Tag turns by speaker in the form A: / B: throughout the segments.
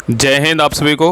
A: जय हिंद आप सभी को।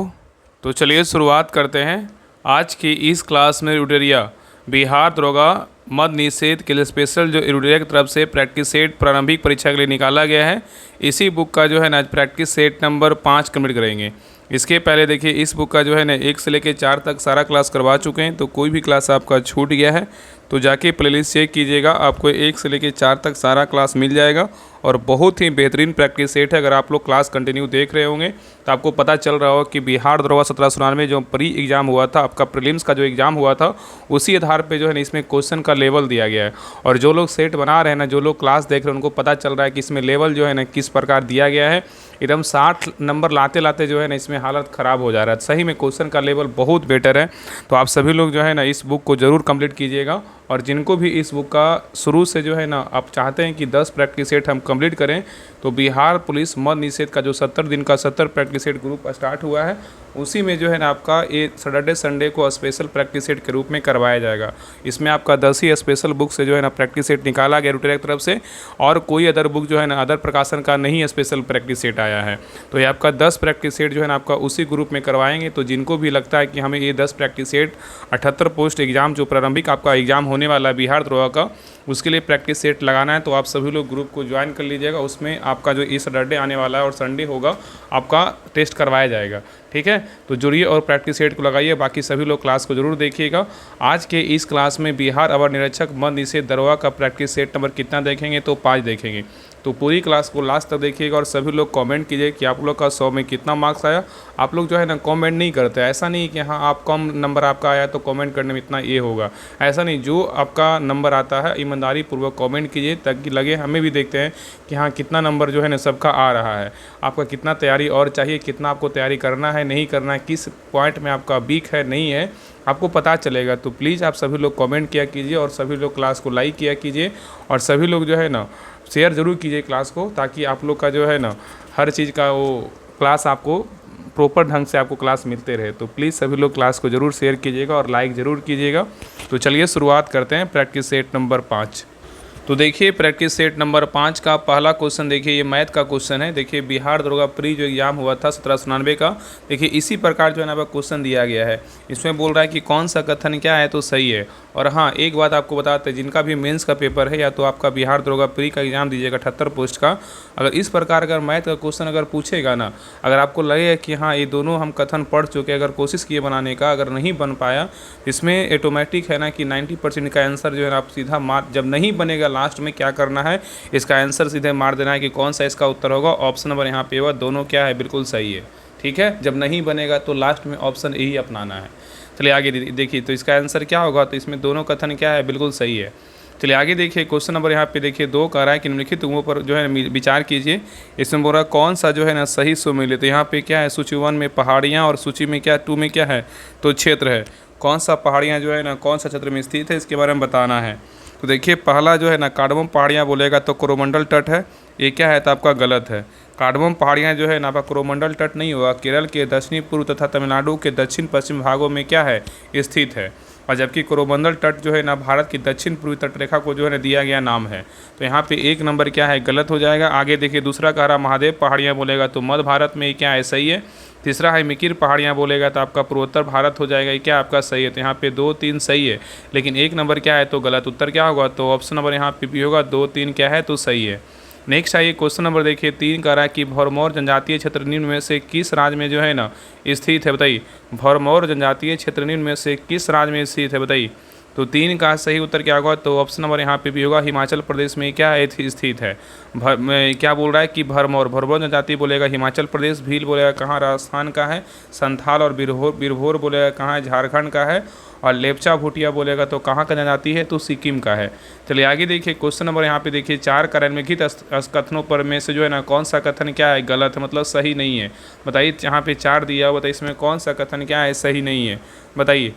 A: तो चलिए शुरुआत करते हैं। आज की इस क्लास में रुडेरिया बिहार दरोगा मद निषेध के लिए स्पेशल जो रुडेरिया की तरफ से प्रैक्टिस सेट प्रारंभिक परीक्षा के लिए निकाला गया है, इसी बुक का जो है ना आज प्रैक्टिस सेट नंबर 5 कंप्लीट करेंगे। इसके पहले देखिए इस बुक का जो है ना 1 से लेकर 4 तक सारा क्लास करवा चुके हैं, तो कोई भी क्लास आपका छूट गया है तो जाके प्लेलिस्ट चेक कीजिएगा, आपको 1 से लेकर 4 तक सारा क्लास मिल जाएगा। और बहुत ही बेहतरीन प्रैक्टिस सेट है। अगर आप लोग क्लास कंटिन्यू देख रहे होंगे तो आपको पता चल रहा होगा कि बिहार दरोगा 1799 जो प्री एग्ज़ाम हुआ था, आपका प्रीलिम्स का जो एग्ज़ाम हुआ था, उसी आधार पे जो है ना इसमें क्वेश्चन का लेवल दिया गया है। और जो लोग सेट बना रहे हैं ना, जो लोग क्लास देख रहे हैं, उनको पता चल रहा है कि इसमें लेवल जो है ना किस प्रकार दिया गया है। एकदम 60 नंबर लाते लाते जो है ना इसमें हालत ख़राब हो जा रहा है। सही में क्वेश्चन का लेवल बहुत बेटर है। तो आप सभी लोग जो है ना इस बुक को ज़रूर कंप्लीट कीजिएगा। और जिनको भी इस बुक का शुरू से जो है ना आप चाहते हैं कि 10 प्रैक्टिस सेट हम कंप्लीट करें, तो बिहार पुलिस मद निषेध का जो 70 दिन का 70 प्रैक्टिस सेट ग्रुप स्टार्ट हुआ है, उसी में जो है ना आपका ये सैटरडे संडे को स्पेशल प्रैक्टिस सेट के रूप में करवाया जाएगा। इसमें आपका 10 ही स्पेशल बुक से जो है ना प्रैक्टिस सेट निकाला गया रुटेरिया की तरफ से, और कोई अदर बुक जो है ना अदर प्रकाशन का नहीं स्पेशल प्रैक्टिस सेट आया है। तो ये आपका 10 प्रैक्टिस सेट जो है ना आपका उसी ग्रुप में करवाएंगे। तो जिनको भी लगता है कि हमें ये 10 प्रैक्टिस सेट 78 पोस्ट एग्ज़ाम जो प्रारंभिक आपका एग्ज़ाम होने वाला है बिहार दरोगा का, उसके लिए प्रैक्टिस सेट लगाना है, तो आप सभी लोग ग्रुप को ज्वाइन कर लीजिएगा। उसमें आपका जो इस सैटरडे आने वाला है और संडे होगा आपका टेस्ट करवाया जाएगा। ठीक है, तो जुड़िए और प्रैक्टिस सेट को लगाइए। बाकी सभी लोग क्लास को जरूर देखिएगा। आज के इस क्लास में बिहार अवर निरीक्षक मद निषेध दरोगा का प्रैक्टिस सेट नंबर कितना देखेंगे, तो 5 देखेंगे। तो पूरी क्लास को लास्ट तक देखिएगा और सभी लोग कमेंट कीजिए कि आप लोग का 100 में कितना मार्क्स आया। आप लोग जो है ना कमेंट नहीं करते, ऐसा नहीं कि हाँ आप कम नंबर आपका आया तो कमेंट करने में इतना ये होगा, ऐसा नहीं। जो आपका नंबर आता है ईमानदारी पूर्वक कमेंट कीजिए, ताकि लगे हमें भी देखते हैं कि हाँ कितना नंबर जो है ना सबका आ रहा है, आपका कितना तैयारी और चाहिए, कितना आपको तैयारी करना है नहीं करना है, किस पॉइंट में आपका वीक है नहीं है, आपको पता चलेगा। तो प्लीज़ आप सभी लोग कमेंट किया कीजिए और सभी लोग क्लास को लाइक किया कीजिए और सभी लोग जो है ना शेयर ज़रूर कीजिए क्लास को, ताकि आप लोग का जो है ना हर चीज़ का वो क्लास आपको प्रॉपर ढंग से आपको क्लास मिलते रहे। तो प्लीज़ सभी लोग क्लास को ज़रूर शेयर कीजिएगा और लाइक ज़रूर कीजिएगा। तो चलिए शुरुआत करते हैं प्रैक्टिस सेट नंबर 5। तो देखिए प्रैक्टिस सेट नंबर 5 का पहला क्वेश्चन देखिए, ये मैथ का क्वेश्चन है। देखिए बिहार दरोगा प्री जो एग्जाम हुआ था 1799 का, देखिए इसी प्रकार जो है ना क्वेश्चन दिया गया है। इसमें बोल रहा है कि कौन सा कथन क्या है तो सही है। और हाँ एक बात आपको बताते हैं, जिनका भी मेंस का पेपर है या तो आपका बिहार दरोगा प्री का एग्जाम दीजिएगा 78 पोस्ट का, अगर इस प्रकार अगर मैथ का क्वेश्चन अगर पूछेगा ना, अगर आपको लगेगा कि हाँ ये दोनों हम कथन पढ़ चुके, अगर कोशिश किए बनाने का, अगर नहीं बन पाया, इसमें ऑटोमेटिक है ना कि 90% का आंसर जो है आप सीधा मार, जब नहीं बनेगा लास्ट में क्या करना है, इसका आंसर सीधे मार देना है कि कौन सा इसका उत्तर होगा। ऑप्शन नंबर यहाँ पे होगा, दोनों क्या है बिल्कुल सही है। ठीक है, जब नहीं बनेगा तो लास्ट में ऑप्शन यही अपनाना है। चलिए आगे देखिए, तो इसका आंसर क्या होगा, तो इसमें दोनों कथन क्या है बिल्कुल सही है। चलिए आगे देखिए क्वेश्चन नंबर यहाँ पे देखिए 2 कह रहा है कि निम्नलिखित उम्रों पर जो है विचार कीजिए। इसमें बोल रहा है कौन सा जो है ना सही सुमेलित। तो यहाँ पे क्या है, सूची 1 में पहाड़ियाँ और सूची में क्या 2 में क्या है तो क्षेत्र है। कौन सा पहाड़ियाँ जो है ना कौन सा क्षेत्र में स्थित है, इसके बारे में बताना है। तो देखिए पहला जो है ना कार्डमम पहाड़ियाँ बोलेगा तो कोरोमंडल तट है, ये क्या है तो आपका गलत है। कार्डमम पहाड़ियाँ जो है ना आपका कोरोमंडल तट नहीं होगा, केरल के दक्षिणी पूर्व तथा तमिलनाडु के दक्षिण पश्चिम भागों में क्या है स्थित है। और जबकि कोरोमंडल तट जो है ना भारत की दक्षिण पूर्वी तट रेखा को जो है ना दिया गया नाम है। तो यहाँ पे 1 नंबर क्या है गलत हो जाएगा। आगे देखिए दूसरा कह रहा महादेव पहाड़ियाँ बोलेगा तो मध्य भारत में क्या है सही है। तीसरा है मिकिर पहाड़ियाँ बोलेगा तो आपका पूर्वोत्तर भारत हो जाएगा, ये क्या आपका सही है। तो यहाँ पे 2 3 सही है, लेकिन 1 नंबर क्या है तो गलत। उत्तर क्या होगा तो ऑप्शन नंबर यहाँ पे भी होगा, 2 3 क्या है तो सही है। नेक्स्ट आइए क्वेश्चन नंबर देखिए 3 कह रहा है कि भरमौर जनजातीय क्षेत्र निम्न में से किस राज्य में जो है ना स्थित है, बताइए। भरमौर जनजातीय क्षेत्र निम्न में से किस राज्य में स्थित है, बताइए। तो 3 का सही उत्तर क्या होगा तो ऑप्शन नंबर यहाँ पे भी होगा, हिमाचल प्रदेश में क्या है स्थित है। क्या बोल रहा है कि भरमौर जनजाति बोलेगा हिमाचल प्रदेश, भील बोलेगा कहाँ राजस्थान का है, संथाल और बिरभोर बोलेगा कहाँ है झारखंड का है, और लेपचा भूटिया बोलेगा तो कहाँ का जनजाति है तो सिक्किम का है। चलिए आगे देखिए क्वेश्चन नंबर यहाँ पे देखिए 4 कार्यान्वित कथनों पर में से जो है ना कौन सा कथन क्या है गलत है, मतलब सही नहीं है। बताइए यहाँ पे 4 दिया हुआ, बताइए इसमें कौन सा कथन क्या है सही नहीं है, बताइए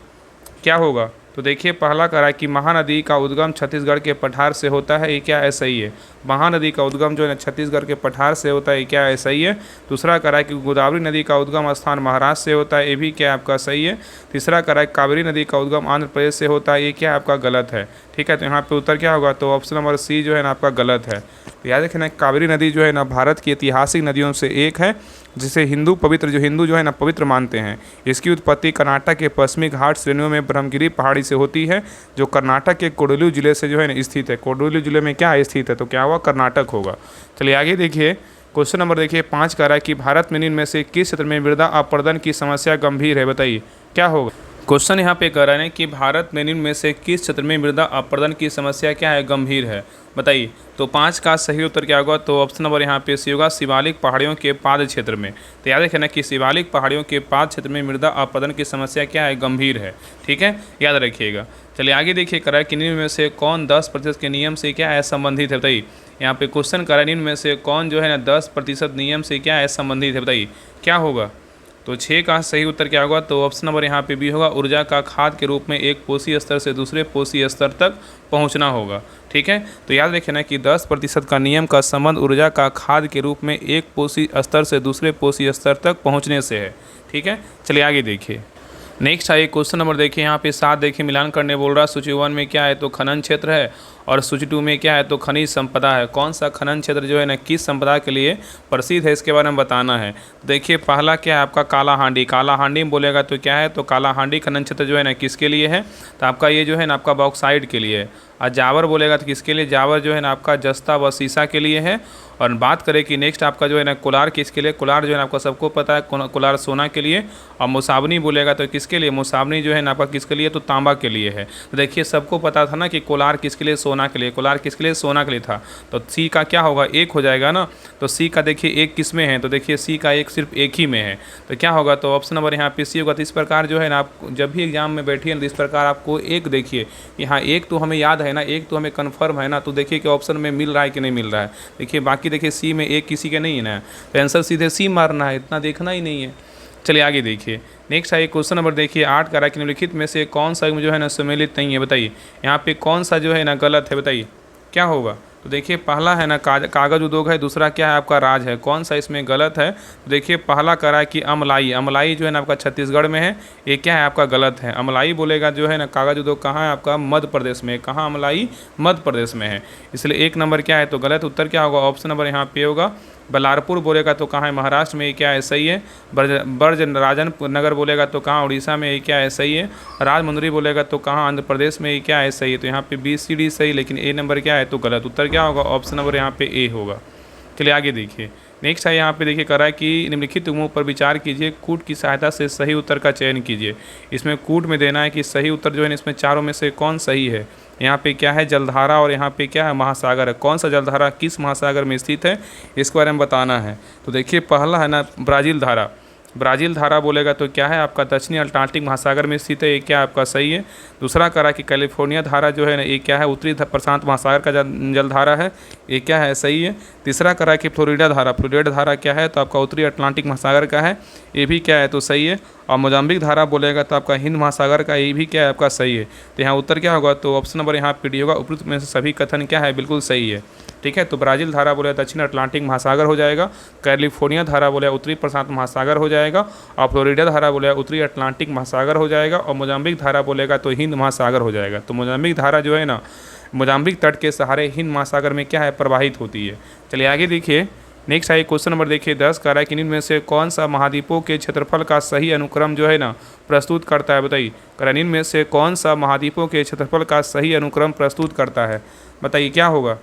A: क्या होगा। तो देखिए पहला कह रहा है कि महानदी का उद्गम छत्तीसगढ़ के पठार से होता है, ये क्या है सही है। महानदी का उद्गम जो है ना छत्तीसगढ़ के पठार से होता है, ये क्या है सही है। दूसरा कह रहा है कि गोदावरी नदी का उद्गम स्थान महाराष्ट्र से होता है, ये भी क्या आपका सही है। तीसरा कह रहा है कावेरी नदी का उद्गम आंध्र प्रदेश से होता है, ये क्या आपका गलत है। ठीक है, तो यहाँ पे उत्तर क्या होगा, तो ऑप्शन नंबर सी जो है ना आपका गलत है। तो याद रखना, कावेरी नदी जो है ना भारत की ऐतिहासिक नदियों से एक है, जिसे हिंदू हिंदू जो है ना पवित्र मानते हैं। इसकी उत्पत्ति कर्नाटक के पश्चिमी घाट श्रेणियों में ब्रह्मगिरी पहाड़ी से होती है, जो कर्नाटक के कोडलू जिले से जो है ना स्थित है। कोडलू जिले में क्या स्थित है, तो क्या हुआ, कर्नाटक होगा। चलिए आगे देखिए, क्वेश्चन नंबर देखिए 5 कह रहा है कि भारत में निम्न में से किस क्षेत्र में मृदा अपरदन की समस्या गंभीर है, बताइए क्या होगा। क्वेश्चन यहाँ पे कह रहा है कि भारत में निम्न में से किस क्षेत्र में मृदा अपरदन की समस्या क्या है, गंभीर है, बताइए। तो 5 का सही उत्तर क्या होगा, तो ऑप्शन नंबर यहाँ पे सी होगा, शिवालिक पहाड़ियों के पाद क्षेत्र में। तो याद रखना कि शिवालिक पहाड़ियों के पाद क्षेत्र में मृदा अपरदन की समस्या क्या है, गंभीर है, ठीक है, याद रखिएगा। चलिए आगे देखिए, करा कि निम्न में से कौन 10% के नियम से क्या है संबंधित है, बताइए। यहाँ पे क्वेश्चन करा निम्न में से कौन जो है ना 10% नियम से क्या है संबंधित है, बताइए क्या होगा। तो 6 का सही उत्तर क्या होगा, तो ऑप्शन नंबर यहाँ पे बी होगा, ऊर्जा का खाद के रूप में एक पोषी स्तर से दूसरे पोषी स्तर तक पहुँचना होगा, ठीक है। तो याद रखें ना कि 10% का नियम का संबंध ऊर्जा का खाद के रूप में एक पोषी स्तर से दूसरे पोषी स्तर तक पहुँचने से है, ठीक है। चलिए आगे देखिए, नेक्स्ट आइए क्वेश्चन नंबर देखिए, यहाँ पे 7 देखिए मिलान करने बोल रहा है। सूची 1 में क्या है, तो खनन क्षेत्र है, और सूची 2 में क्या है, तो खनिज संपदा है। कौन सा खनन क्षेत्र जो है ना किस संपदा के लिए प्रसिद्ध है, इसके बारे में बताना है। देखिए पहला क्या है आपका कालाहांडी। कालाहांडी में बोलेगा तो क्या है, तो कालाहांडी खनन क्षेत्र जो है ना किसके लिए है, तो आपका ये जो है ना आपका बॉक्साइड के लिए है। और जावर बोलेगा तो किसके लिए, जावर जो है ना आपका जस्ता व सीसा के लिए है। और बात करें कि नेक्स्ट आपका जो है ना कोलार किसके लिए, कोलार जो है ना आपका सबको पता है, कोलार सोना के लिए। और मुसाबनी बोलेगा तो किसके लिए, मुसाबनी जो है ना आपका किसके लिए, तो तांबा के लिए है। तो देखिए सबको पता था ना कि कोलार किसके लिए, सोना के लिए। कोलार किसके लिए, सोना के लिए था। तो सी का क्या होगा, एक हो जाएगा ना। तो सी का देखिए एक किस में है, तो देखिए सी का एक सिर्फ एक ही में है, तो क्या होगा, तो ऑप्शन नंबर यहाँ पे सी होगा। तो इस प्रकार जो है ना आप जब भी एग्जाम में बैठिए ना, इस प्रकार आपको एक देखिए यहाँ एक तो हमें याद है ना, एक तो हमें कन्फर्म है ना, तो देखिए कि ऑप्शन में मिल रहा है कि नहीं मिल रहा है। देखिए बाकी देखिए सी में एक किसी के नहीं है ना, तो आंसर सीधे सी मारना है, इतना देखना ही नहीं है। चलिए आगे देखिए, नेक्स्ट आइए क्वेश्चन नंबर देखिए 8 का कि निम्नलिखित में से कौन सा जो है ना सम्मिलित नहीं है, बताइए। यहाँ पे कौन सा जो है ना गलत है, बताइए क्या होगा। तो देखिए पहला है ना कागज़ उद्योग है, दूसरा क्या है आपका राज है। कौन सा इसमें गलत है, तो देखिए पहला कह रहा है कि अमलाई। अमलाई जो है ना आपका छत्तीसगढ़ में है, ये क्या है आपका गलत है। अमलाई बोलेगा जो है ना कागज़ उद्योग कहाँ है आपका, मध्य प्रदेश में। कहाँ अमलाई, मध्य प्रदेश में है, इसलिए 1 नंबर क्या है, तो गलत उत्तर क्या होगा, ऑप्शन नंबर यहाँ पे होगा बलारपुर बोलेगा तो कहाँ है, महाराष्ट्र में, ये क्या है, सही है। ब्रज राजन नगर बोलेगा तो कहाँ, उड़ीसा में, ये क्या है, सही है। राजमुंदरी बोलेगा तो कहाँ, आंध्र प्रदेश में, ये क्या है, सही है। तो यहाँ पे बी सी डी सही, लेकिन ए नंबर क्या है, तो गलत उत्तर क्या होगा, ऑप्शन नंबर यहाँ पे ए होगा। चलिए आगे देखिए, नेक्स्ट है यहाँ पे देखिए करा है कि निम्नलिखित उम्मों पर विचार कीजिए, कूट की सहायता से सही उत्तर का चयन कीजिए। इसमें कूट में देना है कि सही उत्तर जो है इसमें चारों में से कौन सही है। यहाँ पे क्या है, जलधारा, और यहाँ पे क्या है, महासागर है। कौन सा जलधारा किस महासागर में स्थित है, इसके बारे में बताना है। तो देखिए पहला है ना ब्राज़ील धारा। ब्राज़ील धारा बोलेगा तो क्या है आपका दक्षिणी अटलांटिक महासागर में स्थित है, ये क्या आपका सही है। दूसरा करा कि कैलिफोर्निया धारा जो है ना, ये क्या है, उत्तरी प्रशांत महासागर का जलधारा है, ये क्या है, सही है। तीसरा करा कि फ्लोरिडा धारा। फ्लोरिडा धारा क्या है, तो आपका उत्तरी अटलांटिक महासागर का है, ये भी क्या है, तो सही है। और मोजाम्बिक धारा बोलेगा तो आपका हिंद महासागर का, ये भी क्या है आपका सही है। तो यहाँ उत्तर क्या होगा, तो ऑप्शन नंबर यहाँ पे डी होगा। उपयुक्त में से सभी कथन क्या है, बिल्कुल सही है, ठीक है। तो ब्राज़ील धारा बोले दक्षिण अटलांटिक महासागर हो जाएगा, कैलिफोर्निया धारा बोले उत्तरी प्रशांत महासागर हो जाएगा, और फ्लोरिडा धारा बोले उत्तरी अटलांटिक महासागर हो जाएगा, और मोजाम्बिक धारा बोलेगा तो हिंद महासागर हो जाएगा। तो मोजाम्बिक धारा जो है ना मोजाम्बिक तट के सहारे हिंद महासागर में क्या है, प्रवाहित होती है। चलिए आगे देखिए, नेक्स्ट आइए क्वेश्चन नंबर देखिए 10 का है कि निम्न में से कौन सा महाद्वीपों के क्षेत्रफल का सही अनुक्रम जो है ना प्रस्तुत करता है, बताइए। निम्न में से कौन सा महाद्वीपों के क्षेत्रफल का सही अनुक्रम प्रस्तुत करता है, बताइए क्या होगा।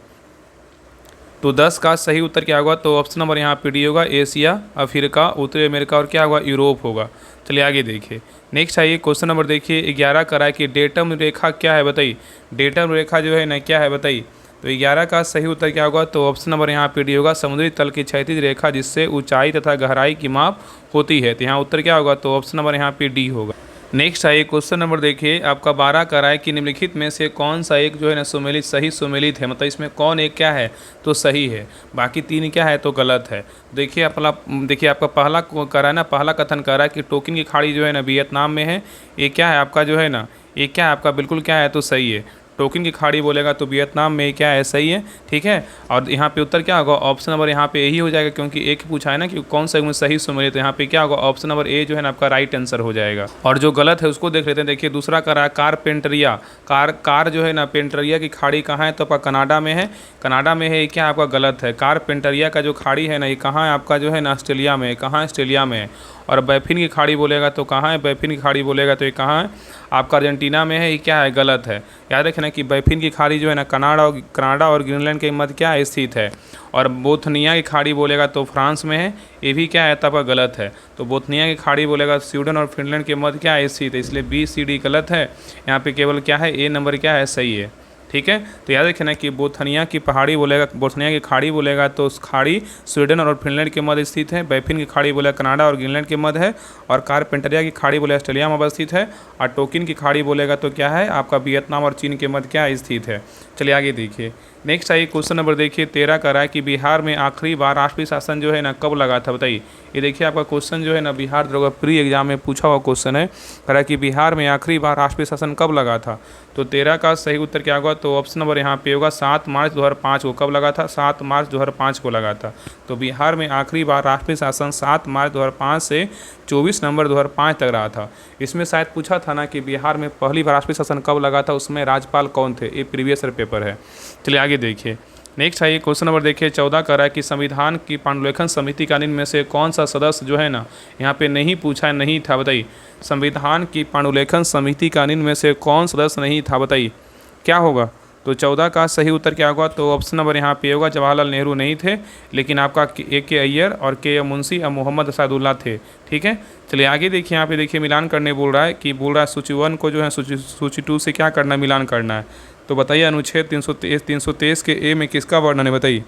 A: तो 10 का सही उत्तर क्या होगा, तो ऑप्शन नंबर यहाँ पे डी होगा, एशिया, अफ्रीका, उत्तरी अमेरिका, और क्या होगा, यूरोप होगा। चलिए आगे देखिए, नेक्स्ट आइए क्वेश्चन नंबर देखिए 11 का है कि डेटम रेखा क्या है, बताइए। डेटम रेखा जो है ना क्या है, बताइए। तो 11 का सही उत्तर क्या होगा, तो ऑप्शन नंबर यहाँ पे डी होगा, समुद्री तल की क्षैतिज रेखा जिससे ऊंचाई तथा गहराई की माप होती है। तो यहाँ उत्तर क्या होगा, तो ऑप्शन नंबर यहाँ पे डी होगा। नेक्स्ट आइए क्वेश्चन नंबर देखिए आपका 12 का है कि निम्नलिखित में से कौन सा एक जो है ना सुमेलित सही सुमेलित है, मतलब इसमें कौन एक क्या है, तो सही है, बाकी 3 क्या है, तो गलत है। देखिए आपका पहला कर रहा है ना, पहला कथन कर रहा है कि टोकिन की खाड़ी जो है ना वियतनाम में है, ये क्या है आपका जो है ना, ये क्या है आपका बिल्कुल क्या है, तो सही है। टोकिन की खाड़ी बोलेगा तो वियतनाम में क्या है, सही है। ठीक है, और यहाँ पे उत्तर क्या होगा, ऑप्शन नंबर यहाँ पे यही हो जाएगा, क्योंकि एक ही पूछा है ना कि कौन सा सही सुमेलित, तो यहाँ पे क्या होगा, ऑप्शन नंबर ए जो है ना आपका राइट आंसर हो जाएगा। और जो गलत है उसको देख लेते हैं। देखिए दूसरा कर रहा है कारपेंटरिया, कार जो है ना पेंटरिया की खाड़ी कहाँ है, तो आपका कनाडा में है। कनाडा में है, ये क्या आपका गलत है। कारपेंटरिया का जो खाड़ी है ना ये कहाँ है आपका जो है ना, ऑस्ट्रेलिया में। कहाँ, ऑस्ट्रेलिया में है। और बैफिन की खाड़ी बोलेगा तो कहाँ है, बैफिन की खाड़ी बोलेगा तो ये कहाँ है, आपका अर्जेंटीना में है। ये क्या है, गलत है। याद रखना कि बैफिन की खाड़ी जो है ना कनाडा और ग्रीनलैंड के मध्य क्या है, स्थित है। और बोथनिया की खाड़ी बोलेगा तो फ्रांस में है, ये भी क्या है तब का गलत है। तो बोथनिया की खाड़ी बोलेगा स्वीडन और फिनलैंड के मध्य क्या है, स्थित है, इसलिए बी सी डी गलत है। यहाँ पे केवल क्या है, ए नंबर क्या है, सही है। ठीक है, तो याद रखना कि बोथनिया की पहाड़ी बोलेगा, बोथनिया की खाड़ी बोलेगा तो उस खाड़ी स्वीडन और फिनलैंड के मध्य स्थित है। बैफिन की खाड़ी बोलेगा कनाडा और ग्रीनलैंड के मध्य है। और कारपेंटरिया की खाड़ी बोले ऑस्ट्रेलिया में अवस्थित है। और टोकिन की खाड़ी बोलेगा तो क्या है आपका वियतनाम और चीन के मध्य क्या स्थित है। चलिए आगे देखिए, नेक्स्ट आइए क्वेश्चन नंबर देखिए 13 का रहा है कि बिहार में आखिरी बार राष्ट्रीय शासन जो है ना कब लगा था, बताइए। ये देखिए आपका क्वेश्चन जो है ना बिहार दरोगा प्री एग्जाम में पूछा हुआ क्वेश्चन है। कह रहा है कि बिहार में आखिरी बार राष्ट्रीय शासन कब लगा था। तो 13 का सही उत्तर क्या होगा, तो ऑप्शन नंबर यहाँ पे होगा 7 मार्च 2005 को। कब लगा था, 7 मार्च 2005 को लगा था। तो बिहार में आखिरी बार राष्ट्रीय शासन 7 मार्च 2005 से 24 नवंबर 2005 तक रहा था। इसमें शायद पूछा था ना कि बिहार में पहली बार राष्ट्रीय शासन कब लगा था, उसमें राज्यपाल कौन थे, ये प्रीवियस ईयर पेपर है। चलिए आगे देखिए, नेक्स्ट आइए क्वेश्चन नंबर देखिए 14 का रहा है कि संविधान की पांडुलेखन समिति का निम्न में से कौन सा सदस्य जो है ना, यहाँ पे नहीं पूछा, नहीं था, बताइए। संविधान की पांडुलेखन समिति का निम्न में से कौन सदस्य नहीं था, बताइए क्या होगा। तो 14 का सही उत्तर क्या होगा, तो ऑप्शन नंबर यहाँ पे होगा जवाहरलाल नेहरू नहीं थे, लेकिन आपका के अय्यर और के मुंशी और मोहम्मद असादुल्ला थे। ठीक है, चलिए आगे देखिए, यहाँ पे देखिए मिलान करने बोल रहा है कि बोल रहा है सूची 1 को जो है सूची 2 से क्या करना है, मिलान करना है। तो बताइए अनुच्छेद 323 के ए में किसका वर्णन है, बताइए।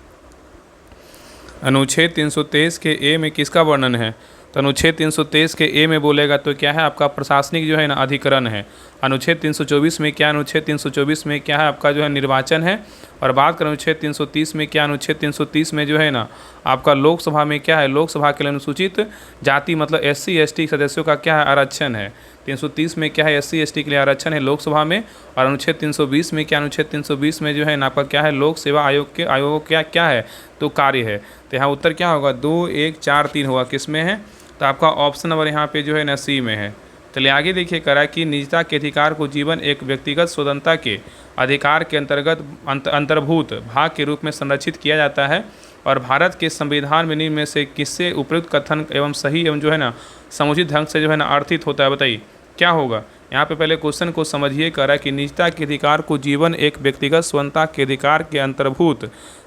A: अनुच्छेद 323 के ए में किसका वर्णन है। तो अनुच्छेद 323 के ए में बोलेगा तो क्या है आपका प्रशासनिक जो है ना अधिकरण है। अनुच्छेद 324 में क्या, अनुच्छेद 324 में क्या है आपका जो है निर्वाचन है। और बात करें अनुच्छेद 330 में क्या, अनुच्छेद 330 में जो है ना आपका लोकसभा में क्या है, लोकसभा के लिए अनुसूचित जाति मतलब SC ST सदस्यों का क्या है, आरक्षण है। 330 में क्या है, SC ST के लिए आरक्षण है लोकसभा में। और अनुच्छेद 320 में क्या, अनुच्छेद 320 में जो है ना आपका क्या है, लोक सेवा आयोग क्या है, तो कार्य है। तो यहाँ उत्तर क्या होगा, 2 1 4 3 होगा, किस में है, तो आपका ऑप्शन नंबर यहाँ पे जो है ना सी में है। चलिए आगे देखिए, करा कि निजता के अधिकार को जीवन एक व्यक्तिगत स्वतंत्रता के अधिकार के अंतर्भूत भाग के रूप में संरक्षित किया जाता है। और भारत के संविधान में निम्न में से किससे उपयुक्त कथन एवं सही एवं जो है ना समुचित ढंग से जो है ना अर्थित होता है, बताइए क्या होगा। यहाँ पे पहले क्वेश्चन को समझिए, करा कि निजता के अधिकार को जीवन एक व्यक्तिगत स्वतंत्रता के अधिकार के अंतर्भूत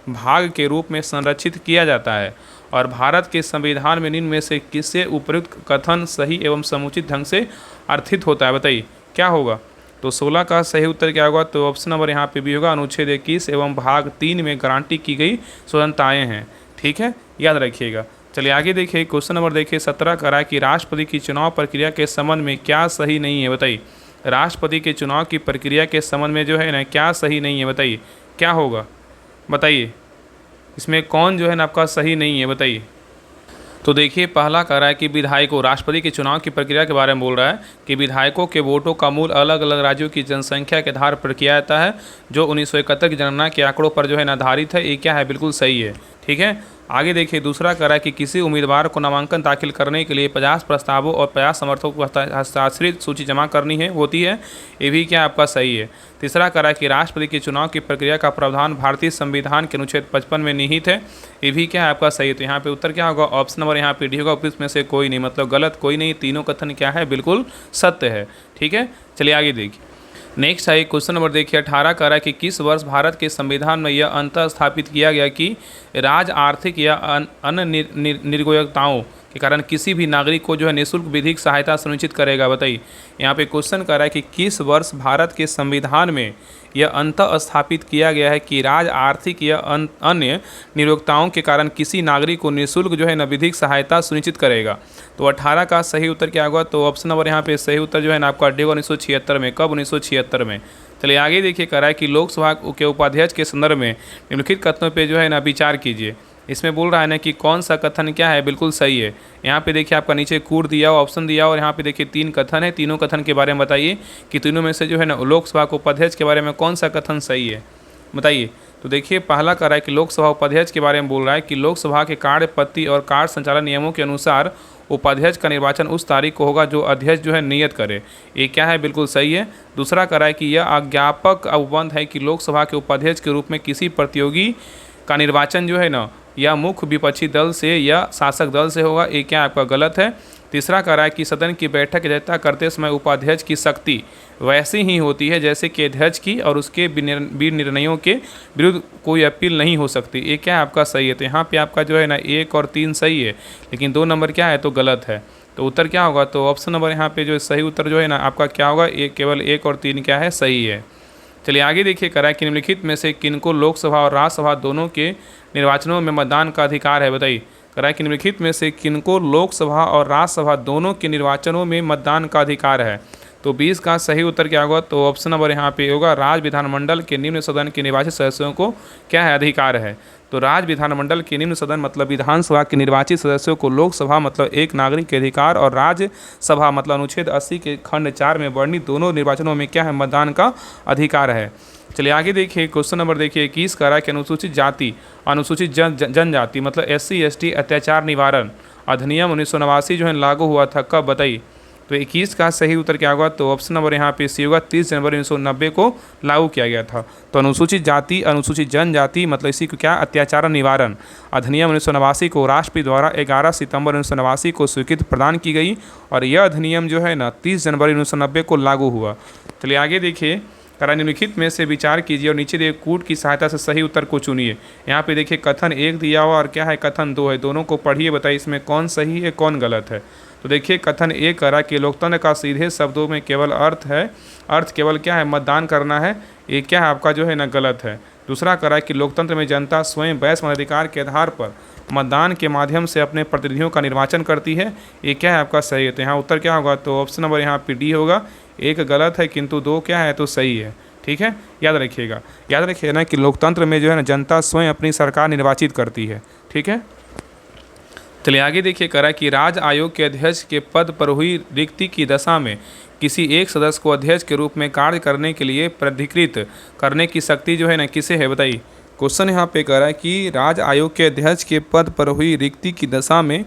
A: भाग के रूप में संरक्षित किया जाता है। और भारत के संविधान में निम्न में से किससे उपयुक्त कथन सही एवं समुचित ढंग से अर्थित होता है, बताइए क्या होगा। तो 16 का सही उत्तर क्या होगा, तो ऑप्शन नंबर यहाँ पे भी होगा अनुच्छेद 21 एवं भाग 3 में गारंटी की गई स्वतंत्रताएँ हैं। ठीक है, याद रखिएगा। चलिए आगे देखिए, क्वेश्चन नंबर देखिए 17 का रहा है कि राष्ट्रपति की चुनाव प्रक्रिया के संबंध में क्या सही नहीं है, बताइए। राष्ट्रपति के चुनाव की प्रक्रिया के संबंध में जो है ना क्या सही नहीं है, बताइए क्या होगा। बताइए इसमें कौन जो है ना आपका सही नहीं है, बताइए। तो देखिए पहला कह रहा है कि विधायकों, राष्ट्रपति के चुनाव की प्रक्रिया के बारे में बोल रहा है कि विधायकों के वोटों का मूल अलग अलग राज्यों की जनसंख्या के आधार पर किया जाता है, जो 1971 की जनगणना के आंकड़ों पर जो है ना आधारित है। ये क्या है, बिल्कुल सही है। ठीक है, आगे देखिए दूसरा कह रहा है कि किसी उम्मीदवार को नामांकन दाखिल करने के लिए 50 प्रस्तावों और 50 समर्थकों को हस्ताक्षरित सूची जमा करनी होती है। ये भी क्या आपका सही है। तीसरा कह रहा है कि राष्ट्रपति के चुनाव की प्रक्रिया का प्रावधान भारतीय संविधान के अनुच्छेद 55 में निहित है। ये भी क्या है आपका सही है। तो यहाँ पे उत्तर क्या होगा, ऑप्शन नंबर यहाँ पे डी होगा, में से कोई नहीं, मतलब गलत कोई नहीं, तीनों कथन क्या है, बिल्कुल सत्य है। ठीक है, चलिए आगे देखिए, नेक्स्ट है क्वेश्चन नंबर देखिए 18 का रहा है कि किस वर्ष भारत के संविधान में यह अंतर स्थापित किया गया कि राज्य आर्थिक या अन्य निर्गोयताओं के कारण किसी भी नागरिक को जो है निःशुल्क विधिक सहायता सुनिश्चित करेगा, बताइए। यहाँ पे क्वेश्चन कर रहा है कि किस वर्ष भारत के संविधान में यह अंतर स्थापित किया गया है कि राज्य आर्थिक या अन्य नियोक्ताओं के कारण किसी नागरिक को निःशुल्क जो है ना विधिक सहायता सुनिश्चित करेगा। तो 18 का सही उत्तर क्या होगा, तो ऑप्शन नंबर यहाँ पे सही उत्तर जो है ना आपका डी 1976 में। कब, 1976 में। चलिए आगे देखिए, कह रहा है कि लोकसभा के उपाध्यक्ष के संदर्भ में निम्नलिखित कथनों पे जो है ना विचार कीजिए। इसमें बोल रहा है ना कि कौन सा कथन क्या है बिल्कुल सही है। यहाँ पे देखिए आपका नीचे कूट दिया हुआ ऑप्शन दिया और यहाँ पे देखिए 3 कथन है, तीनों कथन के बारे में बताइए कि तीनों में से जो है ना लोकसभा के उपाध्यक्ष के बारे में कौन सा कथन सही है, बताइए। तो देखिए पहला कह रहा है कि लोकसभा उपाध्यक्ष के बारे में बोल रहा है कि लोकसभा के कार्य पद्धति और कार्य संचालन नियमों के अनुसार उपाध्यक्ष का निर्वाचन उस तारीख को होगा जो अध्यक्ष जो है नियत करे, ये क्या है बिल्कुल सही है। दूसरा कह रहा है कि यह आज्ञापक उपबंध है कि लोकसभा के उपाध्यक्ष के रूप में किसी प्रतियोगी का निर्वाचन जो है ना या मुख्य विपक्षी दल से या शासक दल से होगा, ये क्या आपका गलत है। तीसरा कह रहा है कि सदन की बैठक अध्यक्षता करते समय उपाध्यक्ष की शक्ति वैसी ही होती है जैसे कि अध्यक्ष की और उसके निर्णयों के विरुद्ध कोई अपील नहीं हो सकती, ये क्या है आपका सही है। तो यहाँ पे आपका जो है ना 1 और 3 सही है, लेकिन 2 नंबर क्या है तो गलत है। तो उत्तर क्या होगा, तो ऑप्शन नंबर यहाँ पे जो सही उत्तर जो है ना आपका क्या होगा, केवल 1 और 3 क्या है सही है। चलिए आगे देखिए, कह रहा है कि निम्नलिखित में से किनको लोकसभा और राज्यसभा दोनों के निर्वाचनों में मतदान का अधिकार है, बताइए। कह रहा है कि निम्नलिखित में से किनको लोकसभा और राज्यसभा दोनों के निर्वाचनों में मतदान का अधिकार है। तो 20 का सही उत्तर क्या होगा, तो ऑप्शन नंबर यहाँ पे होगा राज्य विधानमंडल के निम्न सदन के निर्वाचित सदस्यों को क्या है अधिकार है। तो राज्य विधानमंडल के निम्न सदन मतलब विधानसभा के निर्वाचित सदस्यों को लोकसभा मतलब एक नागरिक के अधिकार और राज्यसभा मतलब अनुच्छेद 80 के खंड 4 में वर्णित दोनों निर्वाचनों में क्या है मतदान का अधिकार है। चलिए आगे देखिए, क्वेश्चन नंबर देखिए 21 कह रहा है कि अनुसूचित जाति अनुसूचित जनजाति मतलब SC ST अत्याचार निवारण अधिनियम 1989 जो है लागू हुआ था, कब, बताइए। तो 21 का सही उत्तर क्या होगा, तो ऑप्शन नंबर यहाँ पे सी होगा 30 जनवरी 1990 को लागू किया गया था। तो अनुसूचित जाति अनुसूचित जनजाति मतलब इसी को क्या अत्याचार निवारण अधिनियम 1989 को राष्ट्रपति द्वारा 11 सितंबर 1989 को स्वीकृति प्रदान की गई और यह अधिनियम जो है ना 30 जनवरी 1990 को लागू हुआ। चलिए आगे देखिए, करा निम्नलिखित में से विचार कीजिए और नीचे दिए कूट की सहायता से सही उत्तर को चुनिए। यहाँ पे देखिए कथन 1 दिया हुआ और क्या है कथन 2 है, दोनों को पढ़िए, बताइए इसमें कौन सही है कौन गलत है। तो देखिए कथन 1 कह रहा कि लोकतंत्र का सीधे शब्दों में केवल अर्थ केवल क्या है मतदान करना है, ये क्या है आपका जो है ना गलत है। दूसरा कह रहा है कि लोकतंत्र में जनता स्वयं वैश्य मताधिकार के आधार पर मतदान के माध्यम से अपने प्रतिनिधियों का निर्वाचन करती है, ये क्या है आपका सही है। तो यहाँ उत्तर क्या होगा, तो ऑप्शन नंबर यहाँ पे डी होगा। 1 गलत है किंतु 2 क्या है तो सही है, ठीक है। याद रखिएगा ना कि लोकतंत्र में जो है ना जनता स्वयं अपनी सरकार निर्वाचित करती है, ठीक है। चलिए आगे देखिए, कह रहा है कि राज्य आयोग के अध्यक्ष के पद पर हुई रिक्ति की दशा में किसी एक सदस्य को अध्यक्ष के रूप में कार्य करने के लिए प्राधिकृत करने की शक्ति जो है ना किसे है, बताइए। क्वेश्चन यहाँ पे कह रहा है कि राज्य आयोग के अध्यक्ष के पद पर हुई रिक्ति की दशा में